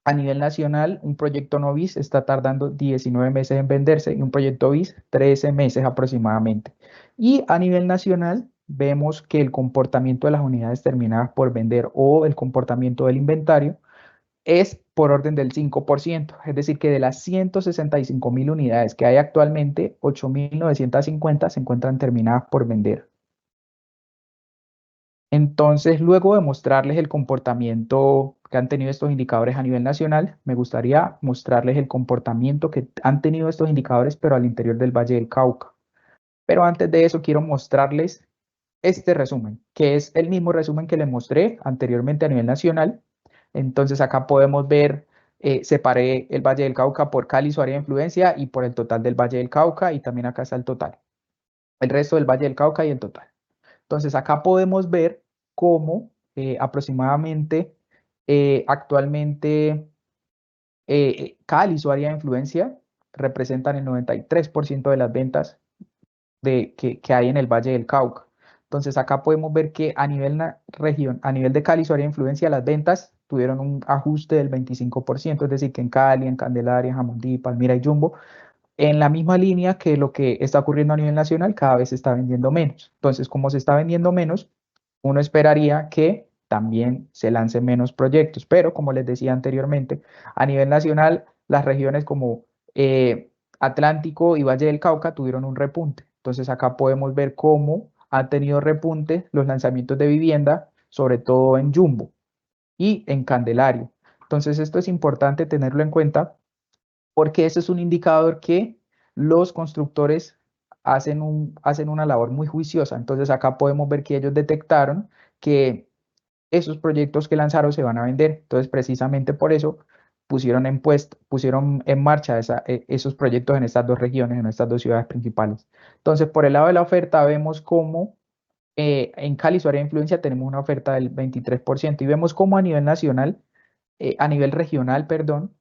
a nivel nacional un proyecto no bis está tardando 19 meses en venderse y un proyecto bis 13 meses aproximadamente. Y a nivel nacional vemos que el comportamiento de las unidades terminadas por vender o el comportamiento del inventario es por orden del 5%, es decir, que de las 165.000 unidades que hay actualmente, 8.950 se encuentran terminadas por vender. Entonces, luego de mostrarles el comportamiento que han tenido estos indicadores a nivel nacional, me gustaría mostrarles el comportamiento que han tenido estos indicadores, pero al interior del Valle del Cauca. Pero antes de eso, quiero mostrarles este resumen, que es el mismo resumen que les mostré anteriormente a nivel nacional. Entonces acá podemos ver, separé el Valle del Cauca por Cali, su área de influencia, y por el total del Valle del Cauca, y también acá está el total. El resto del Valle del Cauca y el total. Entonces acá podemos ver cómo aproximadamente actualmente Cali y su área de influencia representan el 93% de las ventas que hay en el Valle del Cauca. Entonces acá podemos ver que a nivel región, a nivel de Cali, su área de influencia, las ventas tuvieron un ajuste del 25%, es decir, que en Cali, en Candelaria, en Jamundí, Palmira y Jumbo, en la misma línea que lo que está ocurriendo a nivel nacional, cada vez se está vendiendo menos. Entonces, como se está vendiendo menos, uno esperaría que también se lancen menos proyectos, pero como les decía anteriormente, a nivel nacional, las regiones como Atlántico y Valle del Cauca tuvieron un repunte. Entonces, acá podemos ver cómo han tenido repunte los lanzamientos de vivienda, sobre todo en Jumbo y en Candelaria. Entonces, esto es importante tenerlo en cuenta porque ese es un indicador que los constructores hacen una labor muy juiciosa. Entonces acá podemos ver que ellos detectaron que esos proyectos que lanzaron se van a vender. Entonces, precisamente por eso pusieron en marcha esos proyectos en estas dos regiones, en estas dos ciudades principales. Entonces, por el lado de la oferta, vemos cómo en Cali, su área de influencia, tenemos una oferta del 23% y vemos cómo a nivel nacional, a nivel regional, perdón,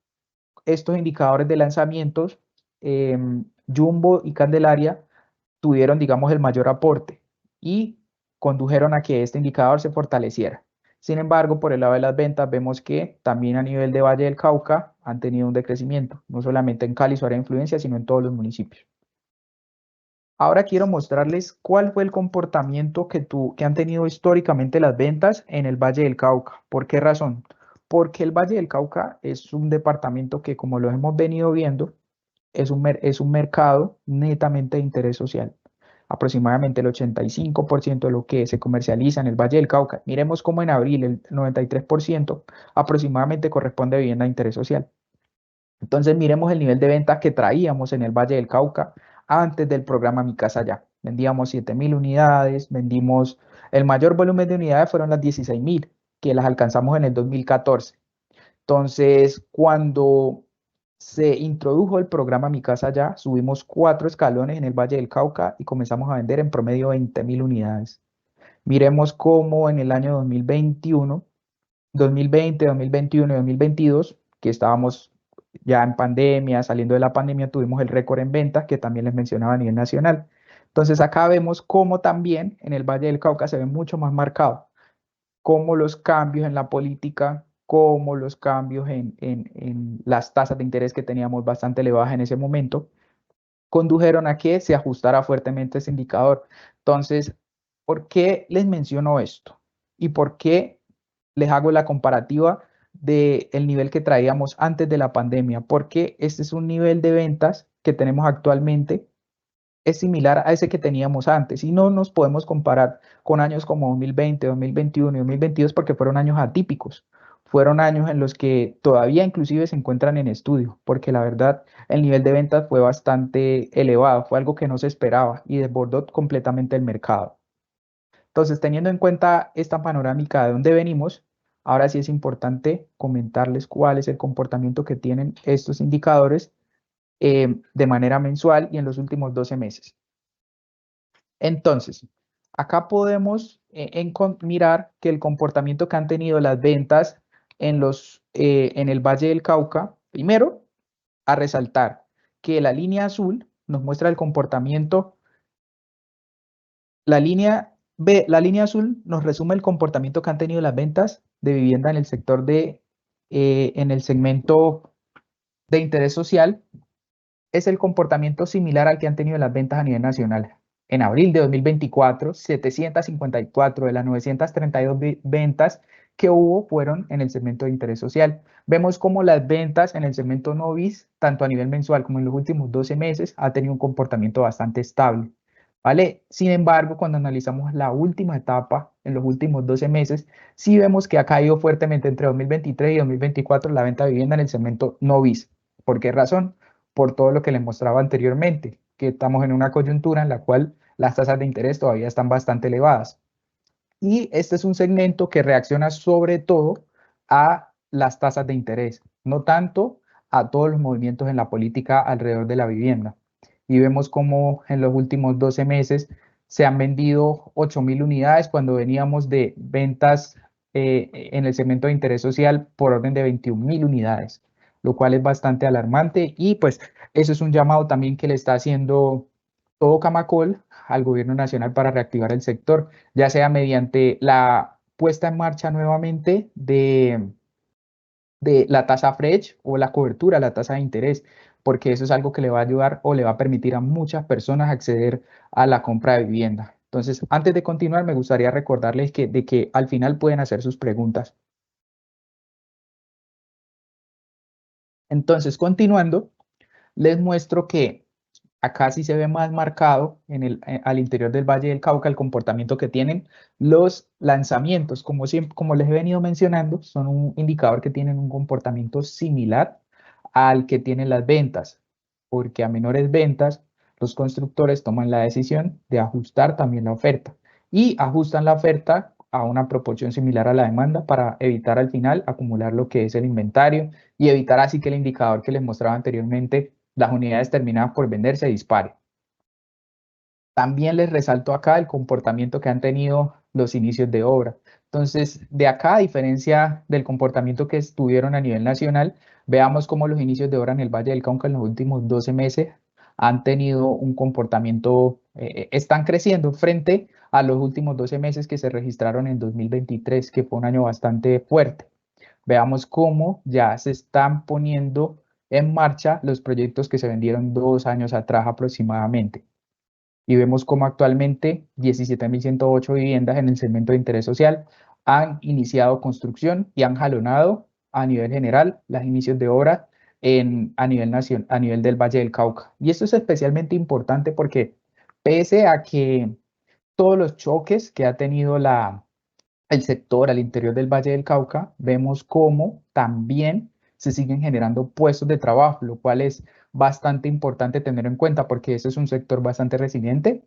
estos indicadores de lanzamientos, Jumbo y Candelaria, tuvieron, digamos, el mayor aporte y condujeron a que este indicador se fortaleciera. Sin embargo, por el lado de las ventas, vemos que también a nivel de Valle del Cauca han tenido un decrecimiento, no solamente en Cali, su área de influencia, sino en todos los municipios. Ahora quiero mostrarles cuál fue el comportamiento que han tenido históricamente las ventas en el Valle del Cauca. ¿Por qué razón? Porque el Valle del Cauca es un departamento que, como lo hemos venido viendo, es un mercado netamente de interés social. Aproximadamente el 85% de lo que se comercializa en el Valle del Cauca. Miremos cómo en abril el 93% aproximadamente corresponde a vivienda de interés social. Entonces miremos el nivel de ventas que traíamos en el Valle del Cauca antes del programa Mi Casa Ya. Vendíamos 7.000 unidades, vendimos, el mayor volumen de unidades fueron las 16.000, que las alcanzamos en el 2014. Entonces, cuando se introdujo el programa Mi Casa Ya, subimos 4 escalones en el Valle del Cauca y comenzamos a vender en promedio 20.000 unidades. Miremos cómo en el año 2021, 2020, 2021 y 2022, que estábamos ya en pandemia, saliendo de la pandemia, tuvimos el récord en ventas que también les mencionaba a nivel nacional. Entonces acá vemos cómo también en el Valle del Cauca se ve mucho más marcado, cómo los cambios en la política, cómo los cambios en las tasas de interés que teníamos bastante elevadas en ese momento, condujeron a que se ajustara fuertemente ese indicador. Entonces, ¿por qué les menciono esto? ¿Y por qué les hago la comparativa del nivel que traíamos antes de la pandemia? Porque este es un nivel de ventas que tenemos actualmente, es similar a ese que teníamos antes y no nos podemos comparar con años como 2020, 2021 y 2022 porque fueron años atípicos. Fueron años en los que todavía inclusive se encuentran en estudio, porque la verdad el nivel de ventas fue bastante elevado, fue algo que no se esperaba y desbordó completamente el mercado. Entonces, teniendo en cuenta esta panorámica de dónde venimos, ahora sí es importante comentarles cuál es el comportamiento que tienen estos indicadores de manera mensual y en los últimos 12 meses. Entonces, acá podemos mirar que el comportamiento que han tenido las ventas en el Valle del Cauca, primero, a resaltar que la línea azul nos muestra el comportamiento, la línea azul nos resume el comportamiento que han tenido las ventas de vivienda en el sector en el segmento de interés social. Es el comportamiento similar al que han tenido las ventas a nivel nacional. En abril de 2024, 754 de las 932 ventas que hubo fueron en el segmento de interés social. Vemos cómo las ventas en el segmento Novis, tanto a nivel mensual como en los últimos 12 meses, ha tenido un comportamiento bastante estable. ¿Vale? Sin embargo, cuando analizamos la última etapa, en los últimos 12 meses, sí vemos que ha caído fuertemente entre 2023 y 2024 la venta de vivienda en el segmento Novis. ¿Por qué razón? Por todo lo que les mostraba anteriormente, que estamos en una coyuntura en la cual las tasas de interés todavía están bastante elevadas. Y este es un segmento que reacciona sobre todo a las tasas de interés, no tanto a todos los movimientos en la política alrededor de la vivienda. Y vemos cómo en los últimos 12 meses se han vendido 8.000 unidades cuando veníamos de ventas en el segmento de interés social por orden de 21.000 unidades, lo cual es bastante alarmante y pues eso es un llamado también que le está haciendo todo Camacol al gobierno nacional para reactivar el sector, ya sea mediante la puesta en marcha nuevamente de la tasa FRESH o la cobertura, la tasa de interés, porque eso es algo que le va a ayudar o le va a permitir a muchas personas acceder a la compra de vivienda. Entonces, antes de continuar, me gustaría recordarles de que al final pueden hacer sus preguntas. Entonces, continuando, les muestro que acá sí se ve más marcado al interior del Valle del Cauca el comportamiento que tienen los lanzamientos. Como les he venido mencionando, son un indicador que tienen un comportamiento similar al que tienen las ventas, porque a menores ventas, los constructores toman la decisión de ajustar también la oferta y ajustan la oferta a una proporción similar a la demanda para evitar al final acumular lo que es el inventario y evitar así que el indicador que les mostraba anteriormente, las unidades terminadas por vender, se dispare. También les resalto acá el comportamiento que han tenido los inicios de obra. Entonces, de acá, a diferencia del comportamiento que tuvieron a nivel nacional, veamos cómo los inicios de obra en el Valle del Cauca en los últimos 12 meses han tenido un comportamiento, están creciendo frente a los últimos 12 meses que se registraron en 2023, que fue un año bastante fuerte. Veamos cómo ya se están poniendo en marcha los proyectos que se vendieron 2 años atrás aproximadamente. Y vemos cómo actualmente 17.108 viviendas en el segmento de interés social han iniciado construcción y han jalonado a nivel general los inicios de obra a nivel del Valle del Cauca. Y esto es especialmente importante porque pese a que todos los choques que ha tenido el sector al interior del Valle del Cauca, vemos cómo también se siguen generando puestos de trabajo, lo cual es bastante importante tener en cuenta porque ese es un sector bastante resiliente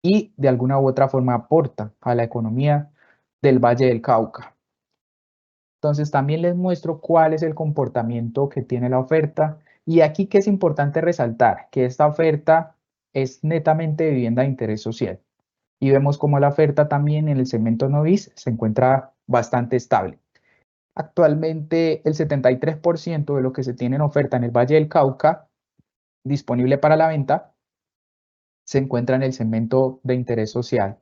y de alguna u otra forma aporta a la economía del Valle del Cauca. Entonces también les muestro cuál es el comportamiento que tiene la oferta y aquí que es importante resaltar que esta oferta es netamente de vivienda de interés social y vemos cómo la oferta también en el segmento Novis se encuentra bastante estable. Actualmente el 73% de lo que se tiene en oferta en el Valle del Cauca disponible para la venta se encuentra en el segmento de interés social.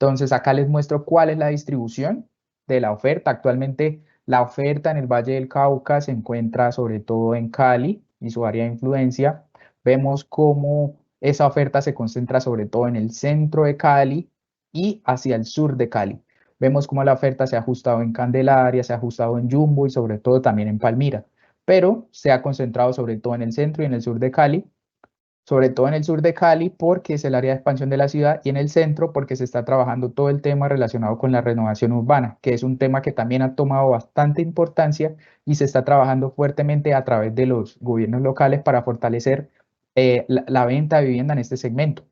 Entonces acá les muestro cuál es la distribución de la oferta. Actualmente la oferta en el Valle del Cauca se encuentra sobre todo en Cali y su área de influencia. Vemos cómo esa oferta se concentra sobre todo en el centro de Cali y hacia el sur de Cali. Vemos cómo la oferta se ha ajustado en Candelaria, se ha ajustado en Jumbo y sobre todo también en Palmira, pero se ha concentrado sobre todo en el centro y en el sur de Cali, sobre todo en el sur de Cali porque es el área de expansión de la ciudad y en el centro porque se está trabajando todo el tema relacionado con la renovación urbana, que es un tema que también ha tomado bastante importancia y se está trabajando fuertemente a través de los gobiernos locales para fortalecer la venta de vivienda en este segmento,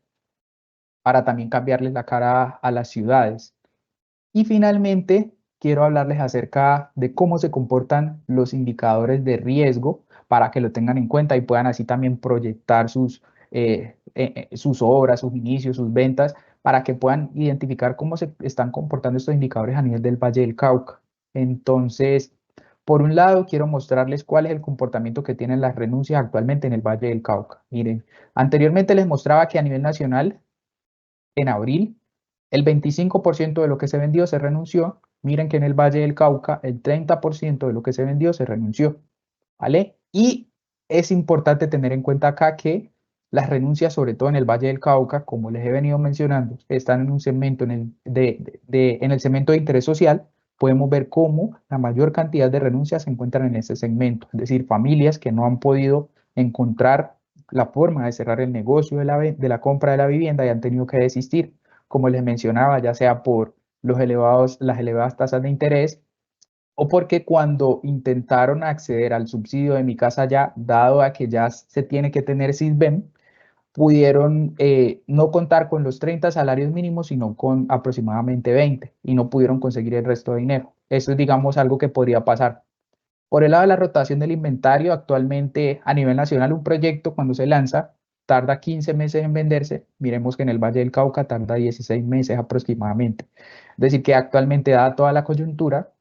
para también cambiarles la cara a las ciudades. Y finalmente, quiero hablarles acerca de cómo se comportan los indicadores de riesgo para que lo tengan en cuenta y puedan así también proyectar sus obras, sus inicios, sus ventas, para que puedan identificar cómo se están comportando estos indicadores a nivel del Valle del Cauca. Entonces, por un lado, quiero mostrarles cuál es el comportamiento que tienen las renuncias actualmente en el Valle del Cauca. Miren, anteriormente les mostraba que a nivel nacional, en abril, el 25% de lo que se vendió se renunció. Miren que en el Valle del Cauca el 30% de lo que se vendió se renunció, ¿vale? Y es importante tener en cuenta acá que las renuncias, sobre todo en el Valle del Cauca, como les he venido mencionando, están en un segmento en el segmento de interés social. Podemos ver cómo la mayor cantidad de renuncias se encuentran en ese segmento, es decir, familias que no han podido encontrar la forma de cerrar el negocio de la compra de la vivienda y han tenido que desistir, como les mencionaba, ya sea por las elevadas tasas de interés o porque cuando intentaron acceder al subsidio de Mi Casa Ya, dado a que ya se tiene que tener SISBEN, pudieron no contar con los 30 salarios mínimos, sino con aproximadamente 20 y no pudieron conseguir el resto de dinero. Eso es, digamos, algo que podría pasar. Por el lado de la rotación del inventario, actualmente a nivel nacional un proyecto cuando se lanza tarda 15 meses en venderse. Miremos que en el Valle del Cauca tarda 16 meses aproximadamente. Es decir, que actualmente, dada toda la coyuntura,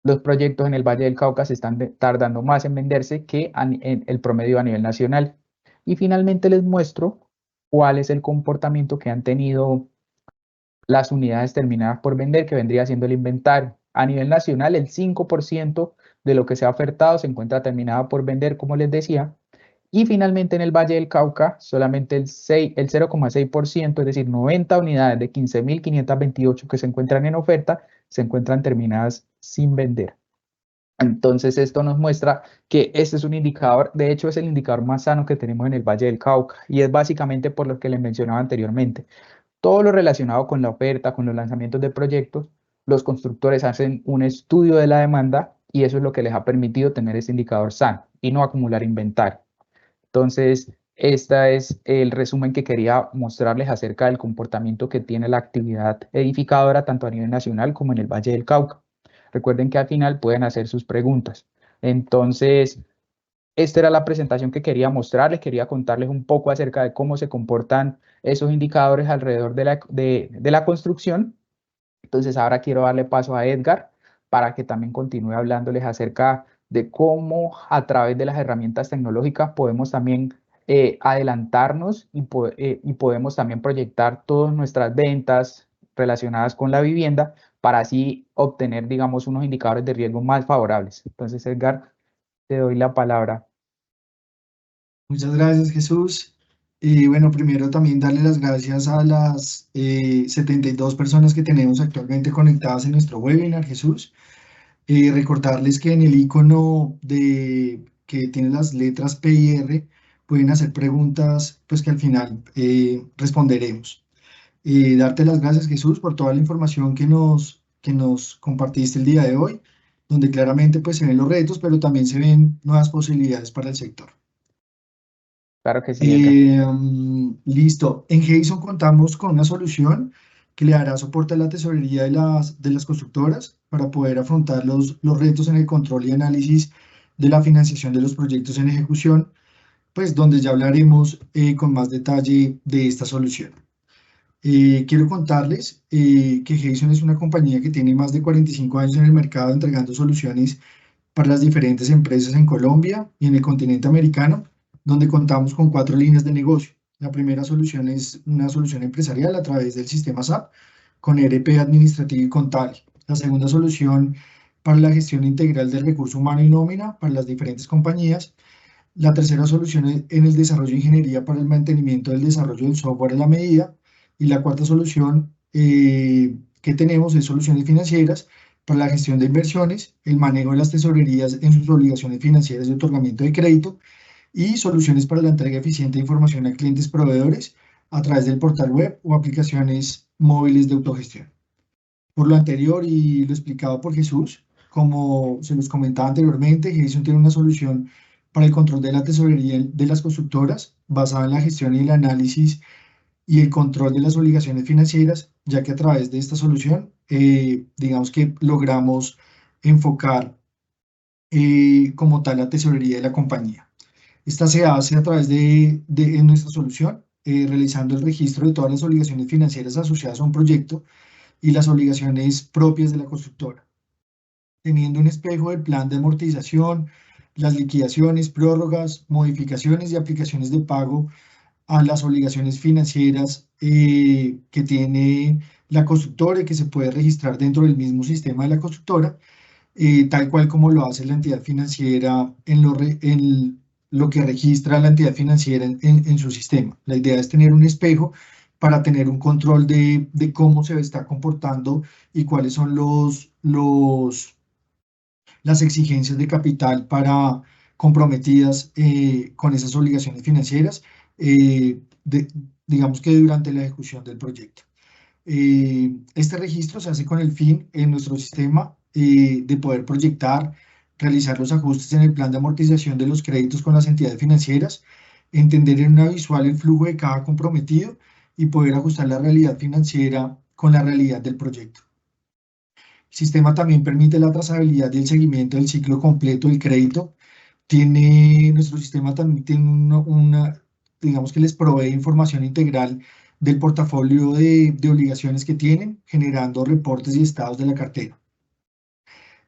los proyectos en el Valle del Cauca se están tardando más en venderse que en el promedio a nivel nacional. Y finalmente les muestro cuál es el comportamiento que han tenido las unidades terminadas por vender, que vendría siendo el inventario. A nivel nacional, el 5% de lo que se ha ofertado se encuentra terminada por vender, como les decía. Y finalmente en el Valle del Cauca, solamente el 0,6%, es decir, 90 unidades de 15.528 que se encuentran en oferta, se encuentran terminadas sin vender. Entonces esto nos muestra que este es un indicador, de hecho es el indicador más sano que tenemos en el Valle del Cauca y es básicamente por lo que les mencionaba anteriormente. Todo lo relacionado con la oferta, con los lanzamientos de proyectos, los constructores hacen un estudio de la demanda y eso es lo que les ha permitido tener ese indicador sano y no acumular inventario. Entonces, Este es el resumen que quería mostrarles acerca del comportamiento que tiene la actividad edificadora tanto a nivel nacional como en el Valle del Cauca. Recuerden que al final pueden hacer sus preguntas. Entonces, esta era la presentación que quería mostrarles, quería contarles un poco acerca de cómo se comportan esos indicadores alrededor de la construcción. Entonces, ahora quiero darle paso a Edgar para que también continúe hablándoles acerca de cómo a través de las herramientas tecnológicas podemos también adelantarnos y podemos también proyectar todas nuestras ventas relacionadas con la vivienda para así obtener, digamos, unos indicadores de riesgo más favorables. Entonces, Edgar, te doy la palabra. Muchas gracias, Jesús. Y bueno, primero también darle las gracias a las 72 personas que tenemos actualmente conectadas en nuestro webinar, Jesús. Recordarles que en el icono que tiene las letras P y R pueden hacer preguntas pues que al final responderemos. Darte las gracias, Jesús, por toda la información que nos compartiste el día de hoy, donde claramente pues se ven los retos, pero también se ven nuevas posibilidades para el sector. Claro que sí, Edgar. Listo. En Jason contamos con una solución que le dará soporte a la tesorería de las constructoras para poder afrontar los retos en el control y análisis de la financiación de los proyectos en ejecución, pues donde ya hablaremos con más detalle de esta solución. Quiero contarles que Jason es una compañía que tiene más de 45 años en el mercado entregando soluciones para las diferentes empresas en Colombia y en el continente americano, donde contamos con 4 líneas de negocio. La primera solución es una solución empresarial a través del sistema SAP, con ERP administrativo y contable. La segunda solución para la gestión integral del recurso humano y nómina para las diferentes compañías. La tercera solución es en el desarrollo de ingeniería para el mantenimiento del desarrollo del software a la medida. Y la cuarta solución que tenemos es soluciones financieras para la gestión de inversiones, el manejo de las tesorerías en sus obligaciones financieras de otorgamiento de crédito y soluciones para la entrega eficiente de información a clientes proveedores a través del portal web o aplicaciones móviles de autogestión. Por lo anterior y lo explicado por Jesús, como se los comentaba anteriormente, Jason tiene una solución para el control de la tesorería de las constructoras basada en la gestión y el análisis y el control de las obligaciones financieras, ya que a través de esta solución, digamos que logramos enfocar como tal la tesorería de la compañía. Esta se hace a través en nuestra solución, realizando el registro de todas las obligaciones financieras asociadas a un proyecto y las obligaciones propias de la constructora, teniendo un espejo del plan de amortización, las liquidaciones, prórrogas, modificaciones y aplicaciones de pago a las obligaciones financieras que tiene la constructora y que se puede registrar dentro del mismo sistema de la constructora, tal cual como lo hace la entidad financiera en lo que registra la entidad financiera en su sistema. La idea es tener un espejo para tener un control de cómo se está comportando y cuáles son las exigencias de capital comprometidas con esas obligaciones financieras, digamos que durante la ejecución del proyecto. Este registro se hace con el fin en nuestro sistema de poder proyectar, realizar los ajustes en el plan de amortización de los créditos con las entidades financieras, entender en una visual el flujo de caja comprometido y poder ajustar la realidad financiera con la realidad del proyecto. El sistema también permite la trazabilidad y el seguimiento del ciclo completo del crédito. Nuestro sistema también tiene digamos que les provee información integral del portafolio de obligaciones que tienen, generando reportes y estados de la cartera.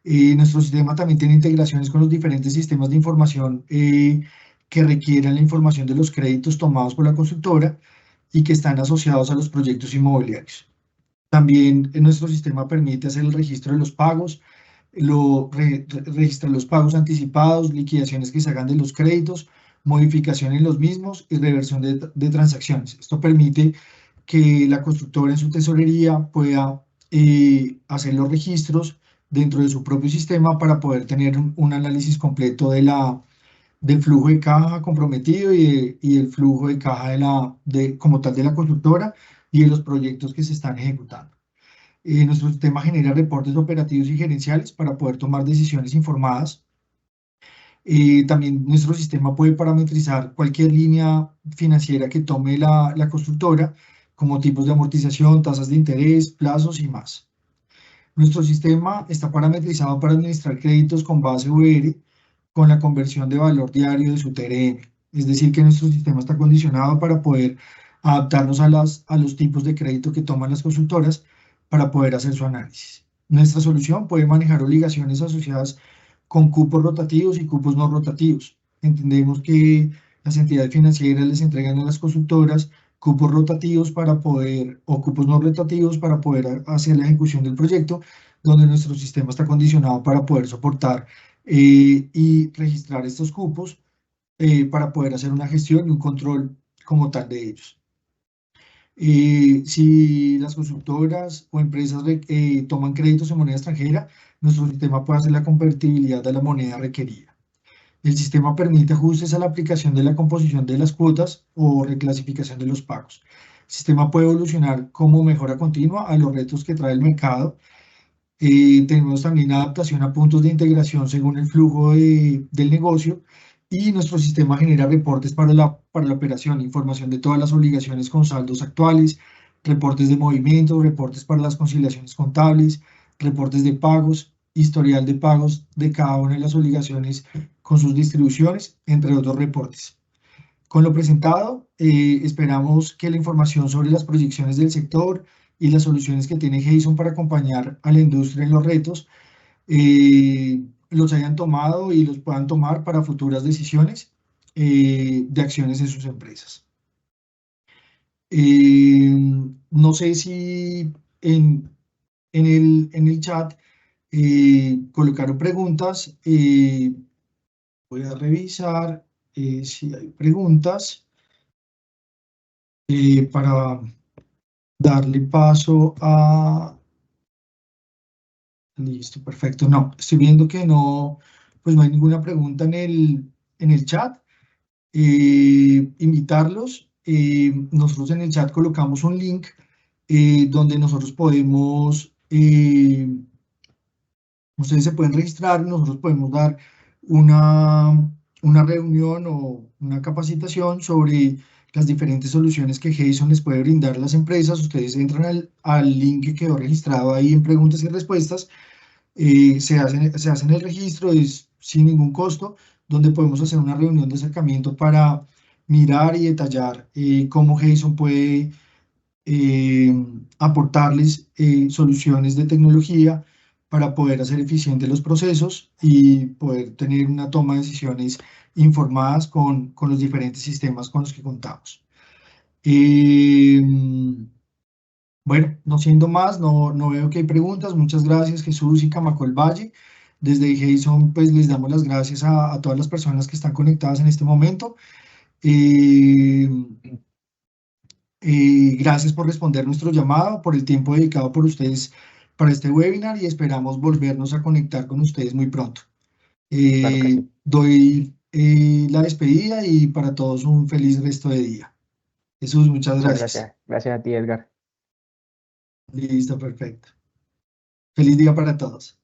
Nuestro sistema también tiene integraciones con los diferentes sistemas de información que requieren la información de los créditos tomados por la constructora y que están asociados a los proyectos inmobiliarios. También nuestro sistema permite hacer el registro de los pagos, registra los pagos anticipados, liquidaciones que se hagan de los créditos, modificación en los mismos y reversión de transacciones. Esto permite que la constructora en su tesorería pueda hacer los registros dentro de su propio sistema para poder tener un análisis completo del flujo de caja comprometido y el flujo de caja como tal de la constructora y de los proyectos que se están ejecutando. Nuestro sistema genera reportes operativos y gerenciales para poder tomar decisiones informadas También nuestro sistema puede parametrizar cualquier línea financiera que tome la constructora, como tipos de amortización, tasas de interés, plazos y más. Nuestro sistema está parametrizado para administrar créditos con base UR con la conversión de valor diario de su TRM. Es decir, que nuestro sistema está condicionado para poder adaptarnos a los tipos de crédito que toman las consultoras para poder hacer su análisis. Nuestra solución puede manejar obligaciones asociadas con cupos rotativos y cupos no rotativos. Entendemos que las entidades financieras les entregan a las consultoras cupos rotativos o cupos no rotativos para poder hacer la ejecución del proyecto, donde nuestro sistema está condicionado para poder soportar y registrar estos cupos para poder hacer una gestión y un control como tal de ellos. Si las consultoras o empresas toman créditos en moneda extranjera, nuestro sistema puede hacer la convertibilidad de la moneda requerida. El sistema permite ajustes a la aplicación de la composición de las cuotas o reclasificación de los pagos. El sistema puede evolucionar como mejora continua a los retos que trae el mercado. Tenemos también adaptación a puntos de integración según el flujo del negocio, y nuestro sistema genera reportes para la operación, información de todas las obligaciones con saldos actuales, reportes de movimiento, reportes para las conciliaciones contables, reportes de pagos, historial de pagos de cada una de las obligaciones con sus distribuciones, entre otros reportes. Con lo presentado, esperamos que la información sobre las proyecciones del sector y las soluciones que tiene Jason para acompañar a la industria en los retos los hayan tomado y los puedan tomar para futuras decisiones de acciones en sus empresas. No sé si en el chat colocaron preguntas. Voy a revisar si hay preguntas para darle paso a... Listo, perfecto. No, estoy viendo que no, pues no hay ninguna pregunta en el chat. Invitarlos. Nosotros en el chat colocamos un link donde nosotros podemos, ustedes se pueden registrar, nosotros podemos dar una reunión o una capacitación sobre las diferentes soluciones que Jason les puede brindar a las empresas. Ustedes entran al link que quedó registrado ahí en preguntas y respuestas, se hacen el registro, es sin ningún costo, donde podemos hacer una reunión de acercamiento para mirar y detallar cómo Jason puede aportarles soluciones de tecnología para poder hacer eficientes los procesos y poder tener una toma de decisiones informadas con los diferentes sistemas con los que contamos. Bueno, no siendo más, no veo que hay preguntas. Muchas gracias, Jesús y Camacol Valle. Desde Jason, pues les damos las gracias a todas las personas que están conectadas en este momento. Gracias por responder nuestro llamado, por el tiempo dedicado por ustedes para este webinar, y esperamos volvernos a conectar con ustedes muy pronto. Claro que sí. Doy la despedida y para todos un feliz resto de día. Jesús, muchas gracias. Gracias a ti, Edgar. Listo, perfecto. Feliz día para todos.